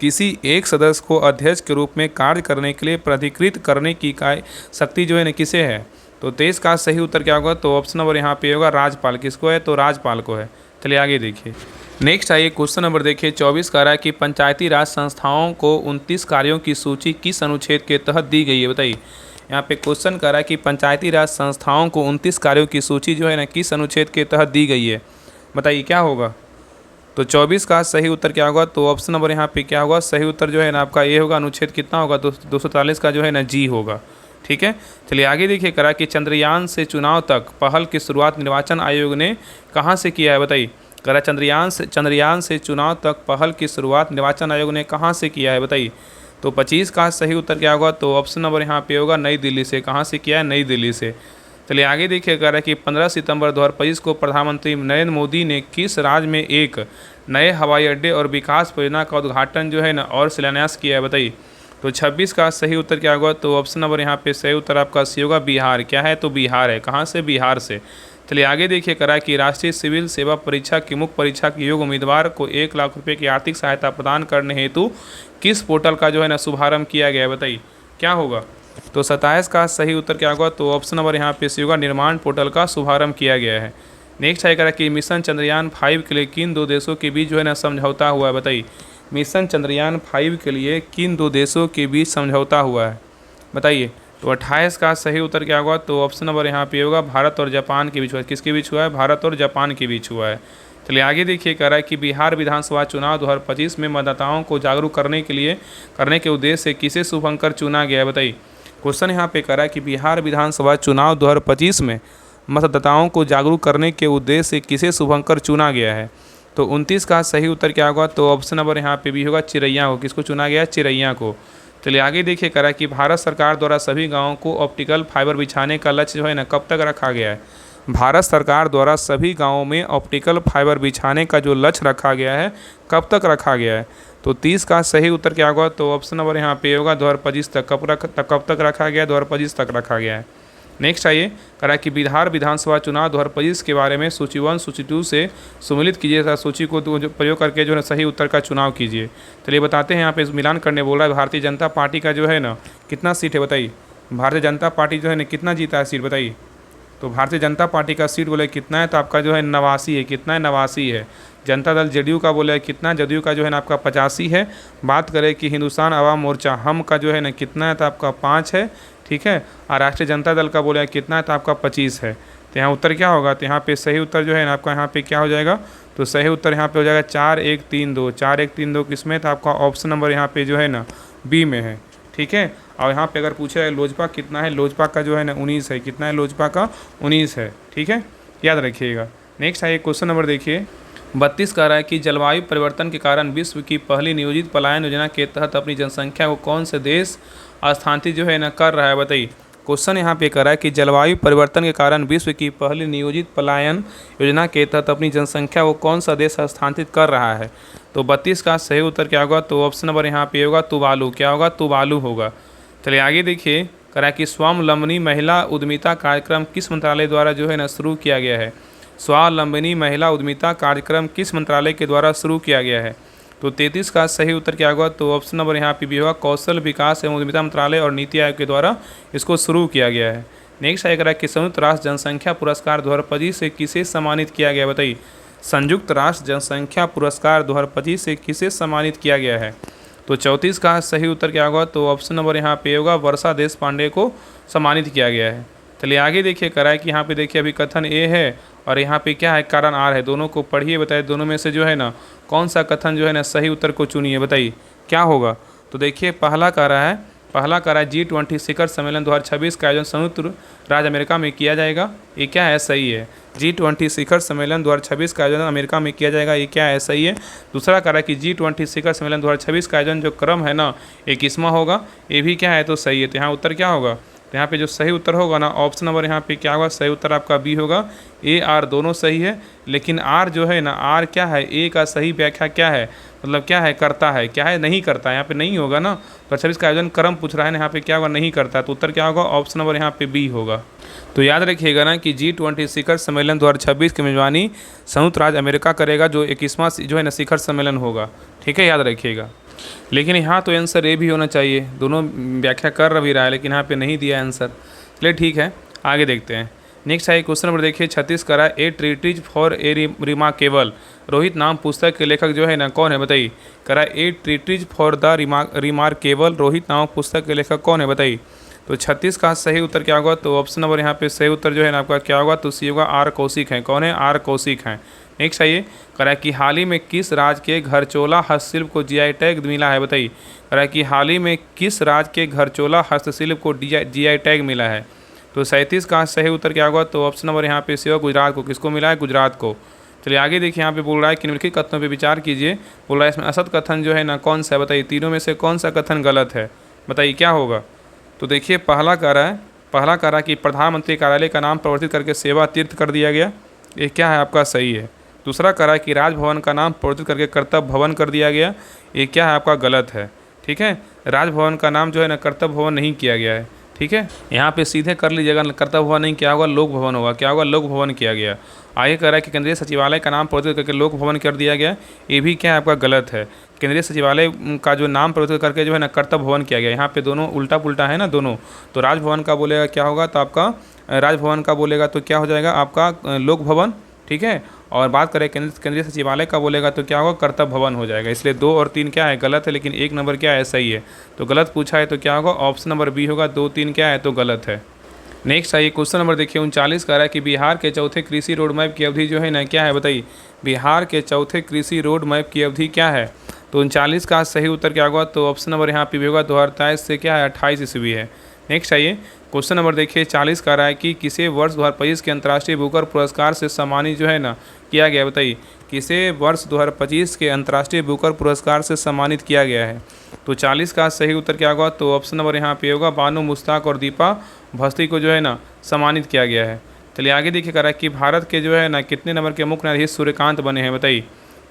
A: किसी एक सदस्य को अध्यक्ष के रूप में कार्य करने के लिए प्राधिकृत करने की शक्ति जो है ना किसे है। तो 23 का सही उत्तर क्या होगा, तो ऑप्शन नंबर यहाँ पे होगा राज्यपाल। किसको है, तो राज्यपाल को है। चलिए आगे देखिए, नेक्स्ट आइए क्वेश्चन नंबर देखिए 24 कह रहा है कि पंचायती राज संस्थाओं को 29 कार्यों की सूची किस अनुच्छेद के तहत दी गई है, बताइए। यहाँ पे क्वेश्चन कह रहा है कि पंचायती राज संस्थाओं को 29 कार्यों की सूची जो है ना किस अनुच्छेद के तहत दी गई है, बताइए क्या होगा। तो 24 का सही उत्तर क्या होगा, तो ऑप्शन नंबर यहाँ पे क्या होगा, सही उत्तर जो है ना आपका ये होगा, अनुच्छेद कितना होगा, 243 का जो है ना जी होगा, ठीक है। चलिए आगे देखिए, करा कि चंद्रयान से चुनाव तक पहल की शुरुआत निर्वाचन आयोग ने कहाँ से किया है, बताइए। करा चंद्रयान से चुनाव तक पहल की शुरुआत निर्वाचन आयोग ने कहाँ से किया है, बताइए। तो 25 का सही उत्तर क्या होगा, तो ऑप्शन नंबर यहाँ पे होगा नई दिल्ली से। कहाँ से किया है, नई दिल्ली से। चलिए आगे देखिए, कह रहा है कि 15 सितंबर 2025 को प्रधानमंत्री नरेंद्र मोदी ने किस राज्य में एक नए हवाई अड्डे और विकास परियोजना का उद्घाटन जो है ना और शिलान्यास किया है, बताइए। तो 26 का सही उत्तर क्या होगा, तो ऑप्शन नंबर यहाँ पे सही उत्तर आपका सी होगा, बिहार। क्या है, तो बिहार है। कहाँ से, बिहार से। चलिए आगे देखिए, करा कि राष्ट्रीय सिविल सेवा परीक्षा की मुख्य परीक्षा के योग्य उम्मीदवार को 1 लाख रुपये की आर्थिक सहायता प्रदान करने हेतु किस पोर्टल का जो है ना शुभारंभ किया गया है, बताइए क्या होगा। तो 27 का सही उत्तर क्या होगा, तो ऑप्शन नंबर यहाँ पे सी होगा, निर्माण पोर्टल का शुभारंभ किया गया है। नेक्स्ट है करा कि मिशन चंद्रयान 5 के लिए किन 2 देशों के बीच जो है ना समझौता हुआ है, बताइए। मिशन चंद्रयान 5 के लिए किन 2 देशों के बीच समझौता हुआ है, बताइए। तो 28 का सही उत्तर क्या होगा, तो ऑप्शन नंबर यहाँ पे होगा, भारत और जापान के बीच हुआ है। किसके बीच हुआ है, भारत और जापान के बीच हुआ है। चलिए आगे देखिए, कह रहा है कि बिहार विधानसभा चुनाव 2025 में मतदाताओं को जागरूक करने के उद्देश्य से किसे शुभंकर चुना गया है, बताइए। क्वेश्चन यहाँ पे कह रहा है कि बिहार विधानसभा चुनाव 2025 में मतदाताओं को जागरूक करने के उद्देश्य से किसे शुभंकर चुना गया है। तो 29 का सही उत्तर क्या होगा, तो ऑप्शन नंबर यहाँ पे भी होगा, चिरैया को। किसको चुना गया, चिरैया को। चलिए आगे देखिए, करा कि भारत सरकार द्वारा सभी गाँवों को ऑप्टिकल फाइबर बिछाने का लक्ष्य जो है ना कब तक रखा गया है, भारत सरकार द्वारा सभी गांवों में ऑप्टिकल फाइबर बिछाने का जो लक्ष्य रखा गया है, कब तक रखा गया है? तो 30 का सही उत्तर क्या होगा? तो ऑप्शन नंबर यहाँ पे होगा 2025 तक। कब तक रखा गया? 2025 तक रखा गया है। नेक्स्ट आइए, करा कि बिहार विधानसभा चुनाव 2025 के बारे में सूची 1 सूची 2 से सुमिलित कीजिए, सूची को जो प्रयोग करके जो है सही उत्तर का चुनाव कीजिए। चलिए बताते हैं, यहाँ पे मिलान करने बोल रहा है। भारतीय जनता पार्टी का जो है ना कितना सीट है बताइए? भारतीय जनता पार्टी जो है ना कितना जीता है सीट बताइए? तो भारतीय जनता पार्टी का सीट बोले कितना है, तो आपका जो है 89 है। कितना है? 89 है। जनता दल जेडीयू का बोले कितना? जेडीयू का जो है ना आपका 85 है। बात करें कि हिंदुस्तान अवाम मोर्चा हम का जो है ना कितना है, तो आपका 5 है। ठीक है। और राष्ट्रीय जनता दल का बोले कितना है, तो आपका 25 है। तो यहाँ उत्तर क्या होगा? तो यहाँ पे सही उत्तर जो है ना आपका यहाँ पे क्या हो जाएगा? तो सही उत्तर यहाँ पे हो जाएगा 4132। 4132 किसमें? तो आपका ऑप्शन नंबर यहाँ पे जो है ना बी में है। ठीक है। और यहाँ पे अगर पूछा है लोजपा कितना है, लोजपा का जो है ना 19 है। कितना है लोजपा का? 19 है। ठीक है, याद रखिएगा। नेक्स्ट है क्वेश्चन नंबर देखिए 32 कह रहा है कि जलवायु परिवर्तन के कारण विश्व की पहली नियोजित पलायन योजना के तहत अपनी जनसंख्या को कौन से देश स्थानांतरित जो है ना कर रहा है बताइए? क्वेश्चन यहाँ पे कर रहा है कि जलवायु परिवर्तन के कारण विश्व की पहली नियोजित पलायन योजना के तहत अपनी जनसंख्या को कौन सा देश स्थानांतरित कर रहा है? तो 32 का सही उत्तर क्या होगा? तो ऑप्शन नंबर यहाँ पे होगा तुवालू। क्या होगा? तुवालू होगा। चलिए आगे देखिए, करा कि स्वावलंबनी महिला उद्यमिता कार्यक्रम किस मंत्रालय द्वारा जो है ना शुरू किया गया है? स्वावलंबनी महिला उद्यमिता कार्यक्रम किस मंत्रालय के द्वारा शुरू किया गया है? तो 33 का सही उत्तर क्या होगा? तो ऑप्शन नंबर यहाँ पे भी होगा कौशल विकास एवं उद्यमिता मंत्रालय और नीति आयोग के द्वारा इसको शुरू किया गया है। नेक्स्ट है करा कि संयुक्त राष्ट्र जनसंख्या पुरस्कार 2025 से किसे सम्मानित किया गया बताइए? संयुक्त राष्ट्र जनसंख्या पुरस्कार 2025 से किसे सम्मानित किया गया है? तो 34 का सही उत्तर क्या होगा? तो ऑप्शन नंबर यहाँ पे होगा वर्षा देश पांडे को सम्मानित किया गया है। चलिए आगे देखिए, कराए कि यहाँ पे देखिए अभी कथन ए है और यहाँ पे क्या है कारण आर है। दोनों को पढ़िए, बताइए दोनों में से जो है ना कौन सा कथन जो है ना सही उत्तर को चुनिए, बताइए क्या होगा? तो देखिए पहला कह रहा है G20 शिखर सम्मेलन 2026 का आयोजन संयुक्त राज्य अमेरिका में किया जाएगा। ये क्या है? सही है। G20 शिखर सम्मेलन 2026 का आयोजन अमेरिका में किया जाएगा। ये क्या है? सही है। दूसरा कह रहा है कि G20 शिखर सम्मेलन 2026 का आयोजन जो क्रम है ना 21वां होगा। ये भी क्या है? तो सही है। तो यहाँ उत्तर क्या होगा? तो यहाँ पे जो सही उत्तर होगा ना ऑप्शन नंबर यहाँ पे क्या होगा? सही उत्तर आपका बी होगा। ए आर दोनों सही है, लेकिन आर जो है ना आर क्या है? ए का सही व्याख्या क्या है? मतलब क्या है? करता है। क्या है? नहीं करता है। यहाँ पे नहीं होगा ना। तो 26 का आयोजन क्रम पूछ रहा है ना, यहाँ पे क्या होगा? नहीं करता है। तो उत्तर क्या होगा? ऑप्शन नंबर यहाँ पे बी होगा। तो याद रखिएगा ना कि G20 शिखर सम्मेलन 2026 की मेजबानी संयुक्त राज्य अमेरिका करेगा, जो 21वां जो है ना शिखर सम्मेलन होगा। ठीक है, याद रखिएगा। लेकिन यहाँ तो आंसर ए भी होना चाहिए। दोनों व्याख्या कर भी रहा है, लेकिन यहाँ पे नहीं दिया आंसर। चलिए ठीक है, आगे देखते हैं। नेक्स्ट है क्वेश्चन नंबर देखिए 36 करा a treaties for a remarkable Rohit नाम पुस्तक के लेखक जो है ना कौन है बताइए? करा a treaties for the remarkable Rohit नाम पुस्तक के लेखक कौन है बताइए? तो 36 का सही उत्तर क्या होगा? तो ऑप्शन नंबर यहाँ पे सही उत्तर जो है ना आपका क्या होगा? तो सी होगा आर कौशिक हैं। कौन है? आर कौशिक हैं। नेक्स्ट आइए, करा कि हाल ही में किस राज्य के घरचोला हस्तशिल्प को जीआई टैग मिला है बताइए? करा कि हाल ही में किस राज्य के घरचोला हस्तशिल्प को जीआई टैग मिला है? तो 37 का सही उत्तर क्या होगा? तो ऑप्शन नंबर यहाँ पे सी होगा गुजरात को। किसको मिला है? गुजरात को। चलिए आगे देखिए, यहाँ पे बोल रहा है कि निम्नलिखित कथनों पे विचार कीजिए। बोल रहा है इसमें असत कथन जो है ना कौन सा है बताइए? तीनों में से कौन सा कथन गलत है बताइए क्या होगा? तो देखिए पहला कह रहा है कि प्रधानमंत्री कार्यालय का नाम परिवर्तित करके सेवा तीर्थ कर दिया गया। ये क्या है? आपका सही है। दूसरा कह रहा है कि राजभवन का नाम परिवर्तित करके कर्तव्य भवन कर दिया गया। ये क्या है? आपका गलत है। ठीक है, राजभवन का नाम जो है ना कर्तव्य भवन नहीं किया गया है। ठीक है, यहाँ पे सीधे कर लीजिएगा, कर्तव्य भवन नहीं क्या होगा? लोक भवन होगा। क्या होगा? लोक भवन किया गया। आगे कह रहा है कि केंद्रीय सचिवालय का नाम परिवर्तित करके लोक भवन कर दिया गया। ये भी क्या है? आपका गलत है। केंद्रीय सचिवालय का जो नाम परिवर्तित करके जो है ना कर्तव्य भवन किया गया। यहाँ पे दोनों उल्टा पुल्टा है ना दोनों। तो राजभवन का बोलेगा क्या होगा? तो आपका राजभवन का बोलेगा तो क्या हो जाएगा? आपका लोक भवन। ठीक है, और बात करें केंद्रीय सचिवालय का बोलेगा तो क्या होगा? कर्तव्य भवन हो जाएगा। इसलिए 2 और 3 क्या है? गलत है, लेकिन 1 नंबर क्या है? सही है। तो गलत पूछा है तो क्या होगा? ऑप्शन नंबर बी होगा। 2 3 क्या है? तो गलत है। नेक्स्ट आइए क्वेश्चन नंबर देखिए 39 कह रहा है कि बिहार के चौथे कृषि रोड मैप की अवधि जो है ना क्या है बताइए? बिहार के चौथे कृषि रोड मैप की अवधि क्या है? तो 39 का सही उत्तर क्या होगा? तो ऑप्शन नंबर यहाँ पे भी होगा 2023 से क्या है? 28 ईस्वी है। नेक्स्ट आइए क्वेश्चन नंबर देखिए 40 कह रहा है कि किसे वर्ष 2025 के अंतर्राष्ट्रीय बुकर पुरस्कार से सम्मानित जो है ना किया गया बताइए? किसे वर्ष 2025 के अंतर्राष्ट्रीय बुकर पुरस्कार से सम्मानित किया गया है? तो 40 का सही उत्तर क्या होगा? तो ऑप्शन नंबर यहाँ पे होगा बानो मुश्ताक और दीपा भस्ती को जो है ना सम्मानित किया गया है। चलिए आगे देखिए करा कि भारत के जो है ना कितने नंबर के मुख्य न्यायाधीश सूर्यकांत बने हैं बताइए।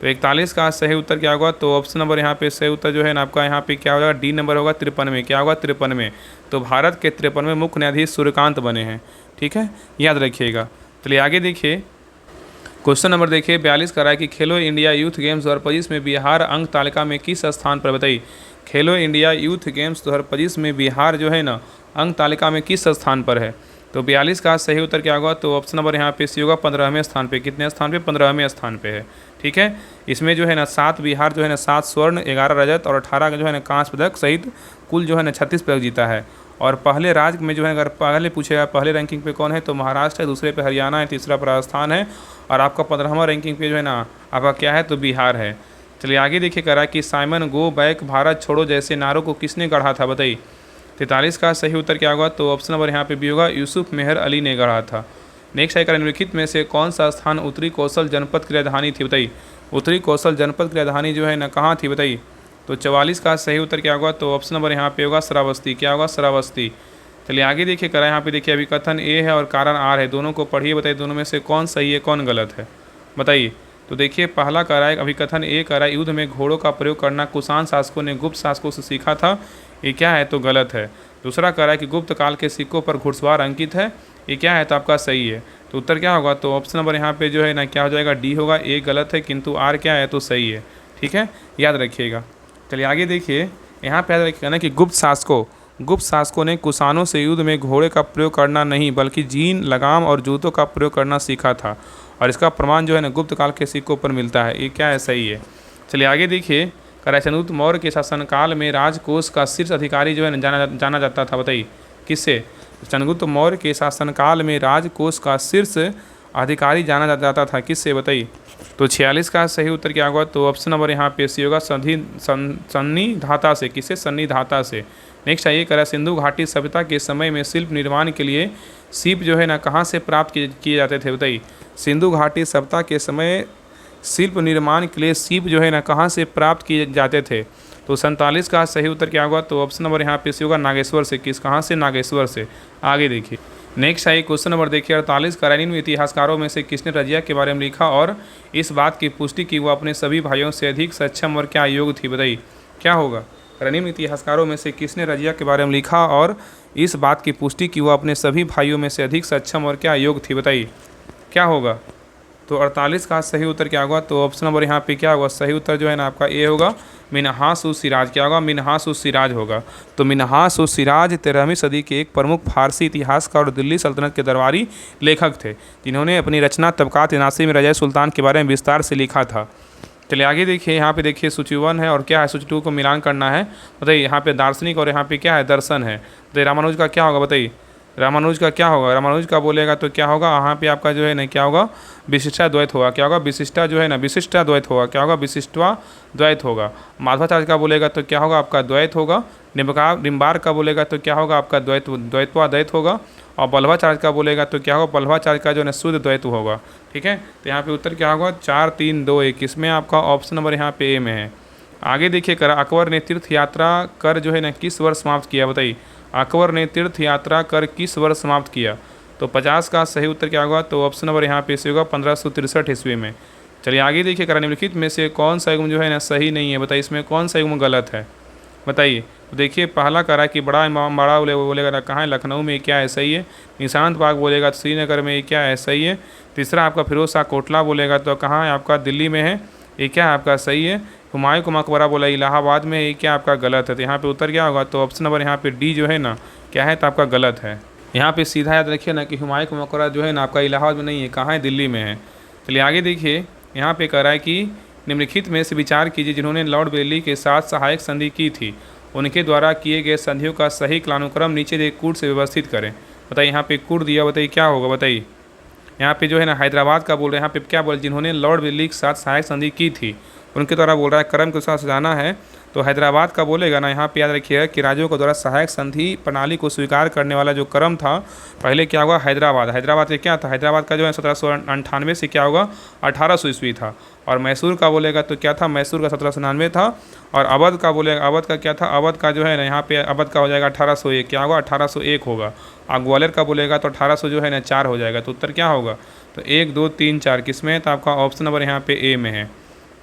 A: तो 41 का सही उत्तर क्या होगा, तो ऑप्शन नंबर यहाँ पे सही उत्तर जो है ना आपका यहाँ पे क्या होगा, डी नंबर होगा 53 क्या होगा 53। तो भारत के 53 मुख्य न्यायाधीश सूर्यकांत बने हैं, ठीक है, याद रखिएगा। चलिए आगे देखिए क्वेश्चन नंबर देखिए 42 का है कि खेलो इंडिया यूथ गेम्स 2025 में बिहार अंक तालिका में किस स्थान पर बताइए। खेलो इंडिया यूथ गेम्स 2025 में बिहार जो है ना अंक तालिका में किस स्थान पर है। तो 42 का सही उत्तर क्या होगा, तो ऑप्शन नंबर यहाँ पे सी होगा 15वें स्थान पे। कितने स्थान पे, 15वें स्थान पे है, ठीक है। इसमें जो है ना 7 बिहार जो है ना 7 स्वर्ण 11 रजत और 18 का जो है ना कांस्य पदक सहित कुल जो है ना 36 पदक जीता है। और पहले राज्य में जो है अगर पहले पूछेगा पहले रैंकिंग पे कौन है, तो महाराष्ट्र है, दूसरे पे हरियाणा है, तीसरा पर राजस्थान है और आपका 15वां रैंकिंग पे जो है ना आपका क्या है, तो बिहार है। चलिए आगे देखिए करा कि साइमन गो बैक भारत छोड़ो जैसे नारों को किसने गढ़ा था बताइए। 43 का सही उत्तर क्या होगा, तो ऑप्शन नंबर यहाँ पे भी होगा यूसुफ मेहर अली ने गढ़ा था। नेक्स्ट है निम्नलिखित में से कौन सा स्थान उत्तरी कौशल जनपद की राजधानी थी बताइए। उत्तरी कौशल जनपद की राजधानी जो है ना कहाँ थी बताइए। तो 44 का सही उत्तर क्या होगा, तो ऑप्शन नंबर यहाँ पे होगा श्रावस्ती। क्या होगा, श्रावस्ती। चलिए आगे देखिए करा यहाँ पे देखिए अभी कथन ए है और कारण आर है, दोनों को पढ़िए बताइए दोनों में से कौन सही है कौन गलत है बताइए। तो देखिए पहला कह रहा है अभी कथन ए कह रहा है युद्ध में घोड़ों का प्रयोग करना कुषाण शासकों ने गुप्त शासकों से सीखा था, ये क्या है, तो गलत है। दूसरा कह रहा है कि गुप्त काल के सिक्कों पर घुड़सवार अंकित है, ये क्या है, तो आपका सही है। तो उत्तर क्या होगा, तो ऑप्शन नंबर यहाँ पे जो है ना क्या हो जाएगा, डी होगा। ए गलत है किंतु आर क्या है, तो सही है, ठीक है, याद रखिएगा। चलिए आगे देखिए यहाँ पे याद रखिएगा ना कि गुप्त शासकों ने कुषाणों से युद्ध में घोड़े का प्रयोग करना नहीं बल्कि जीन लगाम और जूतों का प्रयोग करना सीखा था और इसका प्रमाण जो है ना गुप्त काल के सिक्कों पर मिलता है, ये क्या है, सही है। चलिए आगे देखिए चंद्रगुप्त मौर्य के शासनकाल में राजकोष का शीर्ष अधिकारी जो है ना जाना जाता था बताइए किससे। चंद्रगुप्त मौर्य के शासनकाल में राजकोष का शीर्ष अधिकारी जाना जाता था किससे बताइए। तो 46 का सही उत्तर क्या होगा, तो ऑप्शन नंबर यहाँ पे सी होगा सन्निधाता से। किससे, सन्निधाता से। नेक्स्ट आइए करा सिंधु घाटी सभ्यता के समय में शिल्प निर्माण के लिए सीप जो है ना कहाँ से प्राप्त किए जाते थे बताइए। सिंधु घाटी सभ्यता के समय शिल्प निर्माण के लिए सीप जो है ना कहाँ से प्राप्त किए जाते थे। तो 47 का सही उत्तर क्या होगा, तो ऑप्शन नंबर यहाँ पे सी होगा नागेश्वर से। किस, कहाँ से, नागेश्वर से। आगे देखिए नेक्स्ट आइए क्वेश्चन नंबर देखिए 48 का निम्न इतिहासकारों में से किसने रजिया के बारे में लिखा और इस बात की पुष्टि की वो अपने सभी भाइयों से अधिक सक्षम और क्या योग्य थी बताइए। क्या होगा, निम्न इतिहासकारों में से किसने रजिया के बारे में लिखा और इस बात की पुष्टि की वो अपने सभी भाइयों में से अधिक सक्षम और क्या योग्य थी बताइए। क्या होगा, तो 48 का सही उत्तर क्या होगा, तो ऑप्शन नंबर यहाँ पे क्या होगा, सही उत्तर जो है ना आपका ए होगा मिन्हास-उस-सिराज। क्या होगा, मिन्हास-उस-सिराज होगा। तो मिन्हास-उस-सिराज 13वीं सदी के एक प्रमुख फारसी इतिहासकार और दिल्ली सल्तनत के दरबारी लेखक थे जिन्होंने अपनी रचना तबकात नासी में रज़ा सुल्तान के बारे में विस्तार से लिखा था। चलिए आगे देखिए यहाँ पे देखिए सूची 1 है और क्या है, सूची 2 को मिलान करना है बताइए। यहाँ पे दार्शनिक और यहाँ पे क्या है, दर्शन है। तो रामानुज का क्या होगा बताइए, रामानुज का क्या होगा, रामानुज का बोलेगा तो क्या होगा, यहाँ पे आपका जो है ना क्या होगा, विशिष्टाद्वैत होगा। क्या होगा, विशिष्टा जो है ना विशिष्टाद्वैत होगा। क्या होगा, विशिष्टाद्वैत होगा। माधवाचार्य का बोलेगा तो क्या होगा, आपका द्वैत होगा। निम्बार का बोलेगा तो क्या होगा, आपका द्वैत्वाद्वैत होगा। और बल्लभाचार्य का बोलेगा तो क्या होगा, बल्लभाचार्य का जो है शुद्ध द्वैत होगा, ठीक है। तो यहाँ पे उत्तर क्या होगा, 4 3 2 1। इसमें आपका ऑप्शन नंबर यहाँ पे ए में है। आगे देखिए कर अकबर ने तीर्थ यात्रा कर जो है ना किस वर्ष समाप्त किया बताइए। अकबर ने तीर्थ यात्रा कर किस वर्ष समाप्त किया। तो 50 का सही उत्तर क्या होगा, तो ऑप्शन नंबर यहाँ पे से होगा 1563 ईस्वी में। चलिए आगे देखिए करा निम्नलिखित में से कौन सा युग्म जो है ना सही नहीं है बताइए। इसमें कौन सा युग्म गलत है बताइए। तो देखिए पहला करा कि बड़ा इमामबाड़ा बोलेगा ना कहाँ है, लखनऊ में, क्या है, सही है। निशांत बाग बोलेगा तो श्रीनगर में, क्या है, सही है। तीसरा आपका फिरोज शाह कोटला बोलेगा तो कहाँ है, आपका दिल्ली में है, ये क्या है, आपका सही है। हुमायूं का मकबरा बोला इलाहाबाद में, ये क्या आपका गलत है। तो यहाँ पे उत्तर क्या होगा, तो ऑप्शन नंबर यहाँ पे डी जो है ना क्या है, तो आपका गलत है। यहाँ पे सीधा याद रखिए ना कि हुमायूं का मकबरा जो है ना आपका इलाहाबाद में नहीं है, कहाँ है, दिल्ली में है। चलिए आगे देखिए यहाँ पे कह रहा है कि निम्नलिखित में से विचार कीजिए जिन्होंने लॉर्ड बेली के साथ सहायक संधि की थी, उनके द्वारा किए गए संधियों का सही कालानुक्रम नीचे दिए कूट से व्यवस्थित करें बताइए। यहाँ पे कूट दिया बताइए, क्या होगा बताइए। यहाँ पे जो है ना हैदराबाद का बोल रहे हैं, यहाँ पे क्या बोल, जिन्होंने लॉर्ड बेली के साथ सहायक संधि की थी उनके द्वारा बोल रहा है क्रम के साथ सजाना है तो हैदराबाद का बोलेगा ना, यहाँ पे याद रखिएगा कि राज्यों के द्वारा सहायक संधि प्रणाली को स्वीकार करने वाला जो क्रम था, पहले क्या हुआ, हैदराबाद का क्या था, हैदराबाद का जो है 1798 से क्या होगा 1800 ईस्वी था। और मैसूर का बोलेगा तो क्या था, मैसूर का 1799 था। और अवध का बोलेगा, अवध का क्या था, अवध का जो है ना यहाँ पे अवध का हो जाएगा 1801, क्या होगा 1801 होगा। और ग्वालियर का बोलेगा तो 1800 जो है ना 4 हो जाएगा। तो उत्तर क्या होगा, तो 1 2 3 4 किस में है, तो आपका ऑप्शन नंबर यहाँ पे ए में है।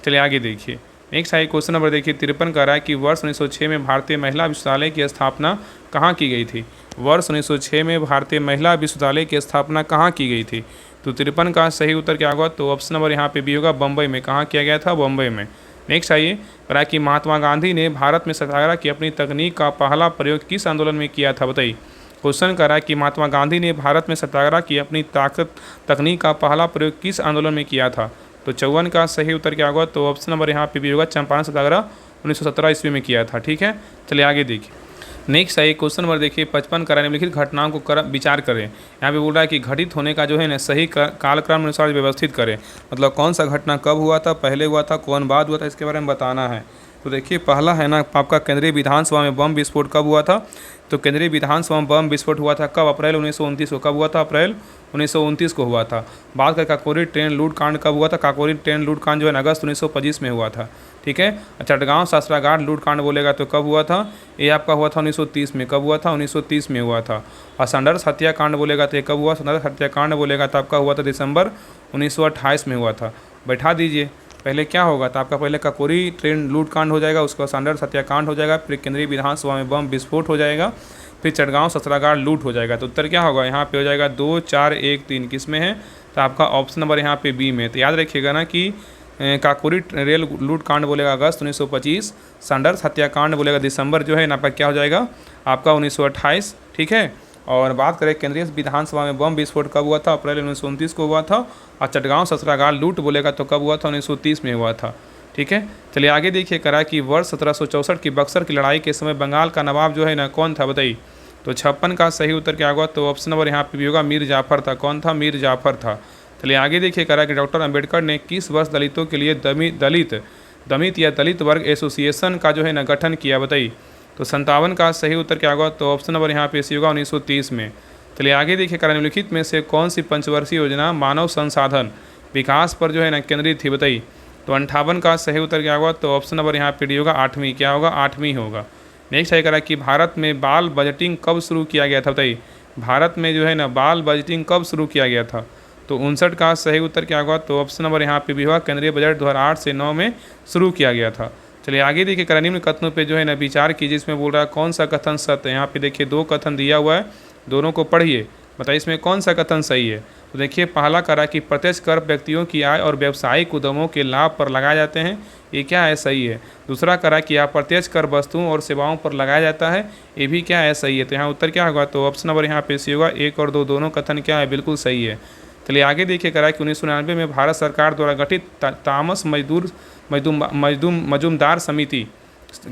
A: चलिए आगे देखिए, नेक्स्ट है क्वेश्चन नंबर देखिए 53 कह रहा है कि वर्ष 1906 में भारतीय महिला विश्वविद्यालय की स्थापना कहाँ की गई थी। वर्ष 1906 में भारतीय महिला विश्वविद्यालय की स्थापना कहाँ की गई थी। तो 53 का सही उत्तर क्या होगा, तो ऑप्शन नंबर यहाँ पे बी होगा, बम्बई में। कहाँ किया गया था, बम्बई में। नेक्स्ट आइए, कह रहा है कि महात्मा गांधी ने भारत में सत्याग्रह की अपनी तकनीक का पहला प्रयोग किस आंदोलन में किया था, बताइए। क्वेश्चन कर रहा है कि महात्मा गांधी ने भारत में सत्याग्रह की अपनी तकनीक का पहला प्रयोग किस आंदोलन में किया था। तो 54 का सही उत्तर क्या होगा, तो ऑप्शन नंबर यहाँ पे भी होगा, चंपारण सत्याग्रह 1917 ईस्वी में किया था। ठीक है, चलिए आगे देखिए। नेक्स्ट है क्वेश्चन नंबर देखिए 55 करा निम्नलिखित घटनाओं को विचार करें। यहाँ पे बोल रहा है कि घटित होने का जो है ना सही कालक्रम अनुसार व्यवस्थित करें। मतलब कौन सा घटना कब हुआ था, पहले हुआ था, कौन बाद हुआ था, इसके बारे में बताना है। तो देखिए पहला है ना आपका केंद्रीय विधानसभा में बम विस्फोट कब हुआ था। तो केंद्रीय विधानसभा में बम विस्फोट हुआ था कब, अप्रैल 1929 को। कब हुआ था, अप्रैल 1929 को हुआ था। बात करें काकोरी ट्रेन लूट कांड कब हुआ था। काकोरी ट्रेन लूट कांड जो है अगस्त 1925 में हुआ था। ठीक है, चटगांव शस्त्रागार लूट कांड बोलेगा तो कब हुआ था, ये आपका हुआ था 1930 में। कब हुआ था, 1930 में हुआ था। और संडर्स हत्याकांड बोलेगा तो ये कब हुआ, संडर्स हत्याकांड बोलेगा तो आपका हुआ था दिसंबर 1928 में हुआ था। बैठा दीजिए, पहले क्या होगा, तो आपका पहले काकोरी ट्रेन लूट कांड हो जाएगा, उसका संडर्स हत्याकांड हो जाएगा, फिर केंद्रीय विधानसभा में बम विस्फोट हो जाएगा, फिर चटगांव शस्त्रागार लूट हो जाएगा। तो उत्तर क्या होगा, यहाँ पे हो जाएगा 2 4 1 3 किस में है, तो आपका ऑप्शन नंबर यहाँ पे बी में। तो याद रखिएगा ना कि काकोरी रेल लूट कांड बोलेगा अगस्त 1925, संडर्स हत्याकांड बोलेगा दिसंबर जो है ना आपका क्या हो जाएगा आपका 1928। ठीक है, और बात करें केंद्रीय विधानसभा में बम विस्फोट कब हुआ था, अप्रैल 1929 को हुआ था। और चटगांव शस्त्रागार लूट बोलेगा तो कब हुआ था, 1930 में हुआ था। ठीक है, चलिए आगे देखिए, करा कि वर्ष 1764 की बक्सर की लड़ाई के समय बंगाल का नवाब जो है ना कौन था, बताइए। तो 56 का सही उत्तर क्या होगा, तो ऑप्शन नंबर यहाँ पे भी होगा, मीर जाफर था। कौन था, मीर जाफर था। चलिए आगे देखिए, करा कि डॉक्टर अंबेडकर ने किस वर्ष दलितों के लिए दलित या दलित वर्ग एसोसिएशन का जो है ना गठन किया, बताइए। तो 57 का सही उत्तर क्या होगा, तो ऑप्शन नंबर यहाँ पे सी होगा, 1930 में। चलिए आगे देखिए, करा निम्नलिखित में से कौन सी पंचवर्षीय योजना मानव संसाधन विकास पर जो है ना केंद्रित थी, बताइए। तो 58 का सही उत्तर क्या होगा, तो ऑप्शन नंबर यहाँ पे डी होगा, 8वीं। क्या होगा, 8वीं होगा। नेक्स्ट है करा कि भारत में बाल बजटिंग कब शुरू किया गया था, बताइए। भारत में जो है ना बाल बजटिंग कब शुरू किया गया था। तो 59 का सही उत्तर क्या होगा, तो ऑप्शन नंबर यहाँ पे भी होगा, केंद्रीय बजट 2008 से 9 में शुरू किया गया था। चलिए आगे देखिए, करा निम्न कथनों पे जो है ना विचार कीजिए। इसमें बोल रहा है कौन सा कथन सत्य है। यहाँ पे देखिए 2 कथन दिया हुआ है, दोनों को पढ़िए, बताइए इसमें कौन सा कथन सही है। तो देखिए पहला करा कि प्रत्यक्ष कर व्यक्तियों की आय और व्यावसायिक उद्यमों के लाभ पर लगाए जाते हैं, ये क्या है, सही है। दूसरा करा कि अप्रत्यक्ष कर वस्तुओं और सेवाओं पर लगाया जाता है, ये भी क्या है, सही है। तो यहाँ उत्तर क्या होगा, तो ऑप्शन नंबर यहाँ पे सी होगा, 1 और 2 दोनों कथन क्या है, बिल्कुल सही है। चलिए आगे देखिए, करा कि 1999 में भारत सरकार द्वारा गठित तामस मजूमदार समिति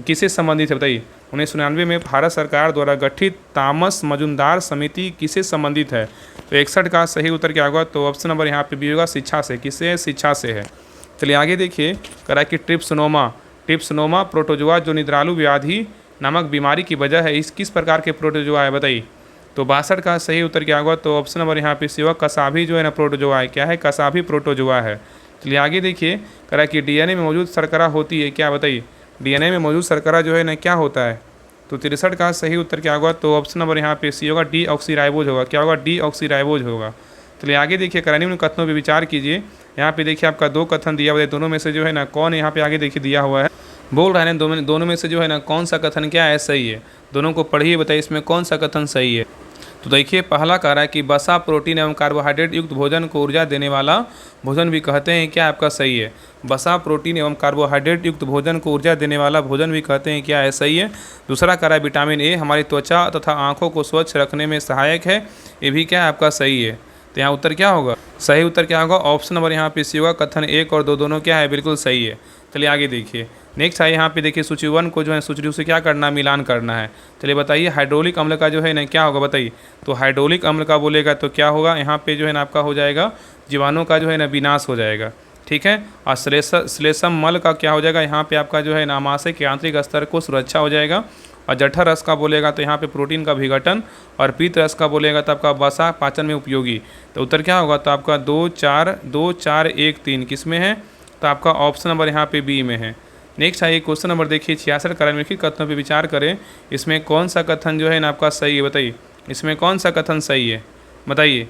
A: किससे संबंधित है, बताइए। 1999 में भारत सरकार द्वारा गठित तामस मजूमदार समिति किससे संबंधित है। तो 61 का सही उत्तर क्या होगा, तो ऑप्शन नंबर यहाँ पे भी होगा, शिक्षा से। किससे, शिक्षा से है। चलिए आगे देखिए, करा कि ट्रिप्सनोमा प्रोटोजोआ जो निद्रालु व्याधि नामक बीमारी की वजह है, इस किस प्रकार के प्रोटोजोआ है, बताइए। तो 62 का सही उत्तर क्या होगा, तो ऑप्शन नंबर यहाँ पे सी होगा, कसाभी जो है ना प्रोटोजोआ है। क्या है, कसाभी प्रोटोजोआ है। चलिए आगे देखिए, करा कि डीएनए में मौजूद शर्करा होती है, क्या, बताइए। डीएनए में मौजूद शर्करा जो है ना क्या होता है। तो 63 का सही उत्तर क्या होगा, तो ऑप्शन नंबर यहाँ पे सी होगा, डीऑक्सीराइबोज होगा। क्या होगा, डीऑक्सीराइबोज होगा। चलिए आगे देखिए, करा निम्न कथनों पर विचार कीजिए। यहाँ पे देखिए आपका 2 कथन दिया हुआ है, दोनों में से जो है ना कौन यहाँ पे आगे देखिए दिया हुआ है, बोल रहे हैं दोनों में से जो है ना कौन सा कथन क्या है, सही है। दोनों को पढ़िए, बताइए इसमें कौन सा कथन सही है। तो देखिए पहला कह रहा है कि वसा, प्रोटीन एवं कार्बोहाइड्रेट युक्त भोजन को ऊर्जा देने वाला भोजन भी कहते हैं, क्या आपका सही है। वसा, प्रोटीन एवं कार्बोहाइड्रेट युक्त भोजन को ऊर्जा देने वाला भोजन भी कहते हैं, क्या है, सही है। दूसरा कह रहा है विटामिन ए हमारी त्वचा तथा आँखों को स्वच्छ रखने में सहायक है, ये भी क्या है, आपका सही है। तो यहाँ उत्तर क्या होगा, सही उत्तर क्या होगा, ऑप्शन नंबर यहाँ पे सी होगा, कथन 1 और 2 दोनों क्या है, बिल्कुल सही है। चलिए आगे देखिए, नेक्स्ट है यहाँ पे देखिए सूची 1 को जो है सूची 2 से क्या करना, मिलान करना है। चलिए बताइए, हाइड्रोलिक अम्ल का जो है ना क्या होगा, बताइए। तो हाइड्रोलिक अम्ल का बोलेगा तो क्या होगा, यहाँ पे जो है ना आपका हो जाएगा जीवाणु का जो है ना विनाश हो जाएगा। ठीक है। और श्लेषम मल का क्या हो जाएगा, यहाँ पे आपका जो है आमाशय के आंतरिक स्तर को सुरक्षा हो जाएगा। और जठर रस का बोलेगा तो यहाँ पे प्रोटीन का विघटन। और पीत रस का बोलेगा तो आपका वसा पाचन में उपयोगी। तो उत्तर क्या होगा, तो आपका 2 4 1 3 किस में है, तो आपका ऑप्शन नंबर यहाँ पे बी में है। नेक्स्ट आइए क्वेश्चन नंबर देखिए 66 का निम्नलिखित कथनों पर विचार करें, इसमें कौन सा कथन जो है ना आपका सही है, बताइए इसमें कौन सा कथन सही है, बताइए